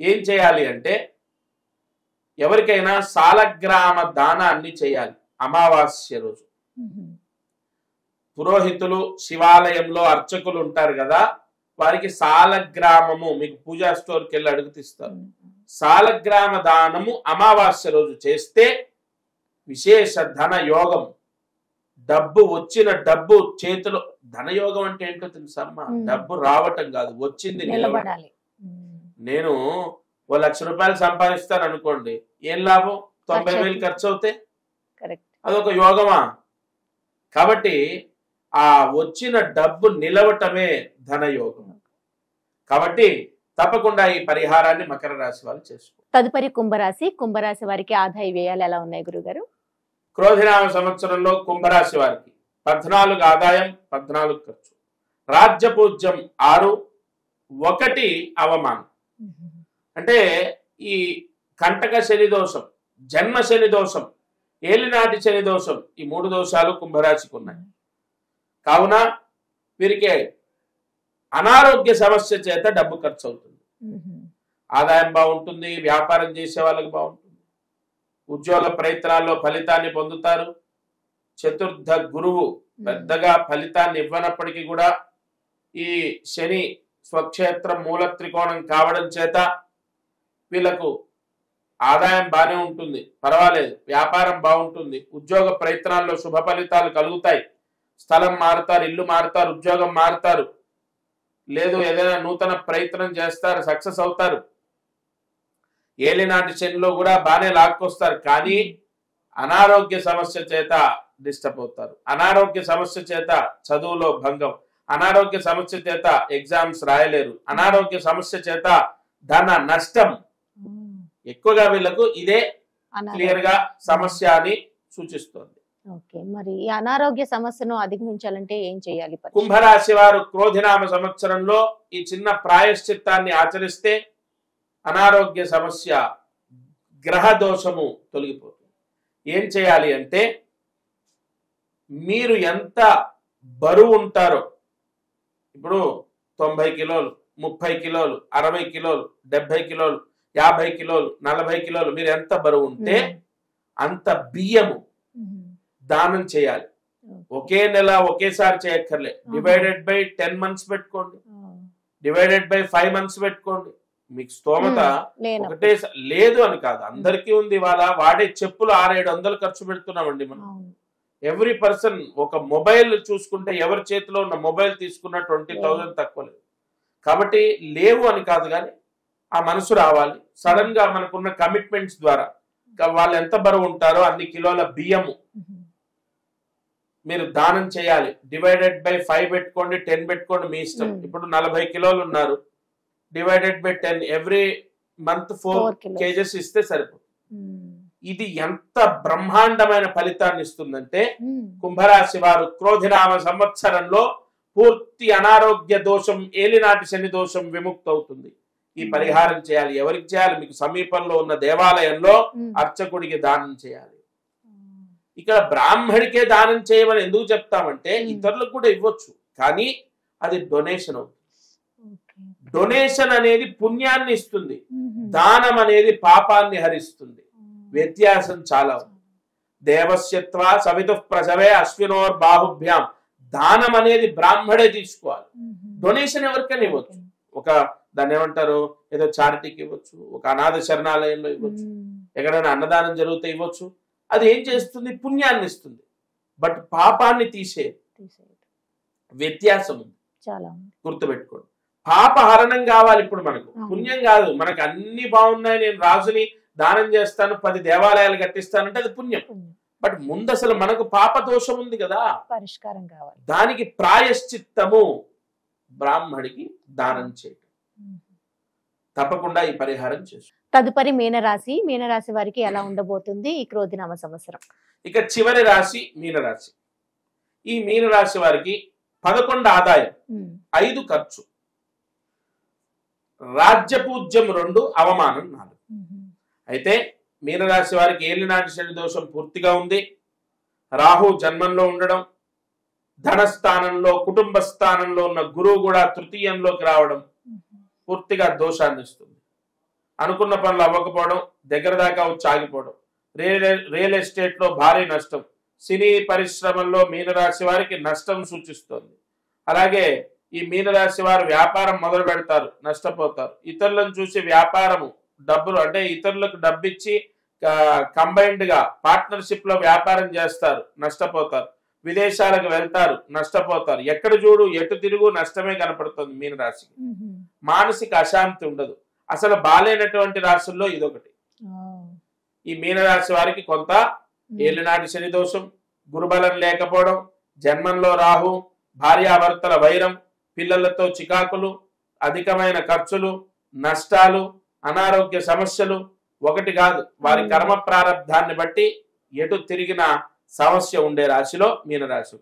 ఏం చేయాలి అంటే, ఎవరికైనా సాలగ్రామ దానాన్ని చేయాలి అమావాస్య రోజు. పురోహితులు శివాలయంలో అర్చకులు ఉంటారు కదా, వారికి సాలగ్రామము, మీకు పూజా స్టోర్కి వెళ్ళి అడుగుతిస్తారు, సాలగ్రామ దానము అమావాస్య రోజు చేస్తే విశేష ధన యోగం. డబ్బు వచ్చిన డబ్బు చేతిలో, ధనయోగం అంటే ఏంటో తెలుసమ్మా, డబ్బు రావటం కాదు, వచ్చింది నిలబడాలి. నేను 1 లక్ష రూపాయలు సంపాదిస్తాను అనుకోండి, ఏం లాభం? 90,000 ఖర్చు అవుతే అదొక యోగమా? కాబట్టి ఆ వచ్చిన డబ్బు నిలవటమే ధనయోగం. కాబట్టి తప్పకుండా ఈ పరిహారాన్ని మకర రాశి వారు చేసుకో. తదుపరి కుంభరాశి వారికి ఆదాయ వ్యయాలు ఎలా ఉన్నాయి గురుగారు? క్రోధినామ సంవత్సరంలో కుంభరాశి వారికి 14 ఆదాయం, 14 ఖర్చు. రాజ్యపూజ్యం 6, 1 అవమానం. అంటే ఈ కంటక శని దోషం, జన్మ శని దోషం, ఏలినాటి శని దోషం, ఈ 3 దోషాలు కుంభరాశికి ఉన్నాయి. కావున వీరికి అనారోగ్య సమస్య చేత డబ్బు ఖర్చు అవుతుంది. ఆదాయం బాగుంటుంది, వ్యాపారం చేసే వాళ్ళకి బాగుంటుంది, ఉద్యోగ ప్రయత్నాల్లో ఫలితాన్ని పొందుతారు. చతుర్థ గురువు పెద్దగా ఫలితాన్ని ఇవ్వనప్పటికీ కూడా ఈ శని స్వక్షేత్రం మూల త్రికోణం కావడం చేత వీళ్ళకు ఆదాయం బాగానే ఉంటుంది, పర్వాలేదు, వ్యాపారం బాగుంటుంది, ఉద్యోగ ప్రయత్నాల్లో శుభ ఫలితాలు కలుగుతాయి. స్థలం మారుతారు, ఇల్లు మారుతారు, ఉద్యోగం మారుతారు, లేదు ఏదైనా నూతన ప్రయత్నం చేస్తారు, సక్సెస్ అవుతారు. ఏలినాటి శనిలో కూడా బాగానే లాక్కొస్తారు, కానీ అనారోగ్య సమస్య చేత డిస్టర్బ్ అవుతారు. అనారోగ్య సమస్య చేత చదువులో భంగం, అనారోగ్య సమస్య చేత ఎగ్జామ్స్ రాయలేరు, అనారోగ్య సమస్య చేత ధన నష్టం. ఎక్కువగా వీళ్ళకు ఇదే క్లియర్ గా సమస్య అని సూచిస్తోంది. మరి ఈ అనారోగ్య సమస్యను అధిగమించాలంటే ఏం చేయాలి? కుంభరాశి వారు క్రోధినామ సంవత్సరంలో ఈ చిన్న ప్రాయశ్చిత్తాన్ని ఆచరిస్తే అనారోగ్య సమస్య, గ్రహ దోషము తొలగిపోతుంది. ఏం చేయాలి అంటే, మీరు ఎంత బరువు ఉంటారో, ఇప్పుడు 90 కిలోలు, 30 కిలోలు, 60 కిలోలు, 70 కిలోలు, 50 కిలోలు, 40 కిలోలు, మీరు ఎంత బరువు ఉంటే అంత బియ్యము దానం చేయాలి. ఒకే నెల ఒకేసారి చేయక్కర్లే, డివైడెడ్ బై 10 months పెట్టుకోండి, డివైడెడ్ బై 5 months పెట్టుకోండి. మీకు స్తోమత ఒకటే లేదు అని కాదు, అందరికీ ఉంది. ఇవాళ వాడే చెప్పులు 600-700 ఖర్చు పెడుతున్నామండి మనం. ఎవ్రీ పర్సన్ ఒక మొబైల్ చూసుకుంటే ఎవరి చేతిలో ఉన్న మొబైల్ తీసుకున్న 20,000 తక్కువ లేదు. కాబట్టి లేవు అని కాదు, కానీ ఆ మనసు రావాలి. సడన్ గా మనకున్న కమిట్మెంట్స్ ద్వారా వాళ్ళు ఎంత బరువు ఉంటారో అన్ని కిలోల బియ్యము మీరు దానం చేయాలి. డివైడెడ్ బై 5 పెట్టుకోండి, 10 పెట్టుకోండి, మీ ఇష్టం. ఇప్పుడు 40 కిలోలు ఉన్నారు, divided by 10, every month 4 kgs ఇస్తే సరిపోతుంది. ఇది ఎంత బ్రహ్మాండమైన ఫలితాన్ని ఇస్తుందంటే, కుంభరాశి వారు క్రోధినామ సంవత్సరంలో పూర్తి అనారోగ్య దోషం, ఏలినాటి శని దోషం విముక్తి అవుతుంది. ఈ పరిహారం చేయాలి. ఎవరికి చేయాలి? మీకు సమీపంలో ఉన్న దేవాలయంలో అర్చకుడికి దానం చేయాలి. ఇక్కడ బ్రాహ్మడికే దానం చేయమని ఎందుకు చెప్తామంటే, ఇతరులకు కూడా ఇవ్వచ్చు, కానీ అది డొనేషన్ అవుతుంది. డొనేషన్ అనేది పుణ్యాన్ని ఇస్తుంది, దానం అనేది పాపాన్ని హరిస్తుంది. వ్యత్యాసం చాలా ఉంది. దేవస్యత్వ సవితు ప్రసవే అశ్వినోర్ బాహుభ్యాం. దానం అనేది బ్రాహ్మడే తీసుకోవాలి, డొనేషన్ ఎవరికైనా ఇవ్వచ్చు. ఒక దాన్ని ఏమంటారు, ఏదో చారిటీకి ఇవ్వచ్చు, ఒక అనాథ శరణాలయంలో ఇవ్వచ్చు, ఎక్కడైనా అన్నదానం జరిగితే ఇవ్వచ్చు. అది ఏం చేస్తుంది? పుణ్యాన్ని ఇస్తుంది, బట్ పాపాన్ని తీసే వ్యత్యాసం ఉంది, గుర్తుపెట్టుకోండి. పాపహరణం కావాలి. ఇప్పుడు మనకు పుణ్యం కాదు, మనకు అన్ని బాగున్నాయి, నేను రాజుని దానం చేస్తాను, 10 దేవాలయాలు కట్టిస్తానంటే అది పుణ్యం. బట్ ముందు అసలు మనకు పాప దోషం ఉంది కదా, పరిష్కారం కావాలి. దానికి ప్రాయశ్చిత్తము బ్రాహ్మడికి దానం చేయడం. తప్పకుండా ఈ పరిహారం చేసు. తదుపరి మీనరాశి. మీనరాశి వారికి ఎలా ఉండబోతుంది ఈ క్రోధినామ సంవత్సరం? ఇక చివరి రాశి మీనరాశి. ఈ మీనరాశి వారికి 11 ఆదాయం, 5 ఖర్చు, రాజ్యపూజ్యం 2, అవమానం 4. అయితే మీనరాశి వారికి ఏలినాటి శని దోషం పూర్తిగా ఉంది. రాహు జన్మంలో ఉండడం, ధనస్థానంలో కుటుంబ స్థానంలో ఉన్న గురువు కూడా తృతీయంలోకి రావడం పూర్తిగా దోషాన్ని ఇస్తుంది. అనుకున్న పనులు అవ్వకపోవడం, దగ్గర దాకా వచ్చి ఆగిపోవడం, రియల్ ఎస్టేట్ లో భారీ నష్టం, సినీ పరిశ్రమల్లో మీనరాశి వారికి నష్టం సూచిస్తుంది. అలాగే ఈ మీనరాశి వారు వ్యాపారం మొదలు పెడతారు, నష్టపోతారు. ఇతరులను చూసి వ్యాపారము డబ్బులు అంటే ఇతరులకు డబ్బిచ్చి కంబైన్డ్ గా పార్ట్నర్షిప్ లో వ్యాపారం చేస్తారు, నష్టపోతారు. విదేశాలకు వెళ్తారు, నష్టపోతారు. ఎక్కడ చూడు ఎటు తిరుగు నష్టమే కనపడుతుంది మీనరాశికి. మానసిక అశాంతి ఉండదు. అసలు బాలేనటువంటి రాశుల్లో ఇదొకటి. ఈ మీనరాశి వారికి కొంత ఏలినాటి శని దోషం, గురుబలం లేకపోవడం, జన్మంలో రాహు, భార్యాభర్తల వైరం, పిల్లలతో చికాకులు, అధికమైన ఖర్చులు, నష్టాలు, అనారోగ్య సమస్యలు ఒకటి కాదు. వారి కర్మ ప్రారంధాన్ని బట్టి ఎటు తిరిగిన సమస్య ఉండే రాశిలో మీనరాశి.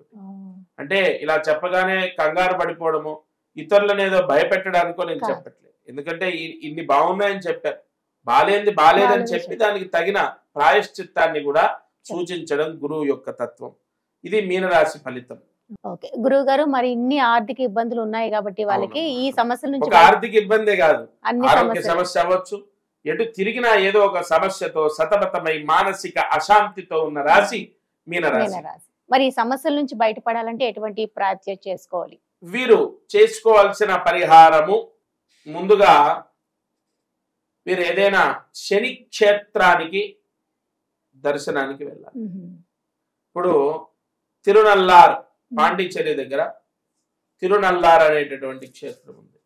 అంటే ఇలా చెప్పగానే కంగారు పడిపోవడము, ఇతరులను ఏదో భయపెట్టడానికో నేను చెప్పట్లేదు. ఎందుకంటే ఇన్ని బాగున్నాయని చెప్పారు, బాలేదని చెప్పి దానికి తగిన ప్రాయశ్చిత్తాన్ని కూడా సూచించడం గురువు యొక్క తత్వం. ఇది మీనరాశి ఫలితం. ఓకే గురువు గారు, మరి ఇన్ని ఆర్థిక ఇబ్బందులు ఉన్నాయి కాబట్టి వాళ్ళకి ఈ సమస్యల నుంచి ఆర్థిక ఇబ్బందే కాదు, ఆరోగ్య సమస్య అవ్వచ్చు. ఎటు తిరిగినా ఏదో ఒక సమస్యతో సతమతమై మానసిక అశాంతితో ఉన్న రాశి మీనరాశి. మరి ఈ సమస్యల నుంచి బయటపడాలంటే ఎటువంటి ప్రార్థన చేసుకోవాలి? వీరు చేసుకోవాల్సిన పరిహారము, ముందుగా వీరు ఏదైనా శని క్షేత్రానికి దర్శనానికి వెళ్ళాలి. ఇప్పుడు తిరునల్లార్ పాండిచ్చేరి దగ్గర తిరునల్లార్ అనేటటువంటి క్షేత్రం ఉంది.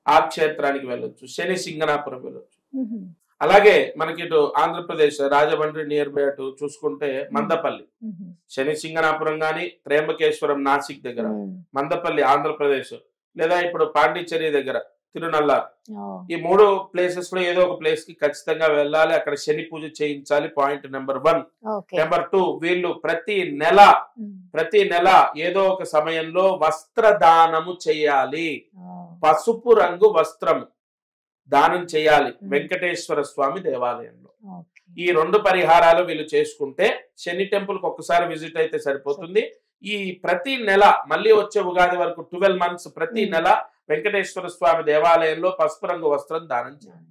ఆ క్షేత్రానికి వెళ్ళొచ్చు. శని సింగనాపురం వెళ్ళొచ్చు. అలాగే మనకి ఇటు ఆంధ్రప్రదేశ్ రాజమండ్రి నియర్ బై అటు చూసుకుంటే మందపల్లి, శని సింగనాపురం గాని, త్రయంబకేశ్వరం నాసిక్ దగ్గర, మందపల్లి ఆంధ్రప్రదేశ్, లేదా ఇప్పుడు పాండిచ్చేరి దగ్గర తిరునల్లార్. ఈ 3 ప్లేసెస్ లో ఏదో ఒక ప్లేస్ కి ఖచ్చితంగా వెళ్ళాలి. అక్కడ శని పూజ చేయించాలి. Point number 1. నెంబర్ 2, వీళ్ళు ప్రతి నెల ఏదో ఒక సమయంలో వస్త్రదానము చేయాలి. పసుపు రంగు వస్త్రం దానం చేయాలి వెంకటేశ్వర స్వామి దేవాలయంలో. ఈ 2 పరిహారాలు వీళ్ళు చేసుకుంటే శని టెంపుల్ కి ఒక్కసారి విజిట్ అయితే సరిపోతుంది. ఈ ప్రతి నెల మళ్ళీ వచ్చే ఉగాది వరకు 12 months ప్రతి నెల వెంకటేశ్వర స్వామి దేవాలయంలో పసుపు రంగు వస్త్రం దానం చేయాలి.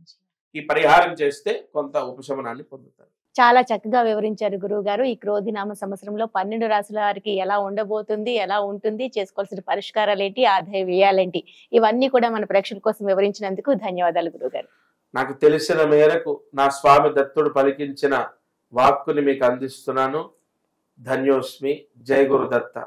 ఈ పరిహారం చేస్తే కొంత ఉపశమనాన్ని పొందుతారు. చాలా చక్కగా వివరించారు గురువు గారు. ఈ క్రోధినామ సంవత్సరంలో 12 రాశుల వారికి ఎలా ఉండబోతుంది, ఎలా ఉంటుంది, చేసుకోవాల్సిన పరిష్కారాలు ఏంటి, ఆదాయ వ్యయాలేంటి, ఇవన్నీ కూడా మన ప్రేక్షకుల కోసం వివరించినందుకు ధన్యవాదాలు గురువు గారు. నాకు తెలిసిన మేరకు నా స్వామి దత్తుడు పలికించిన వాక్కుని మీకు అందిస్తున్నాను. ధన్యోస్మి. జై గురుదత్త.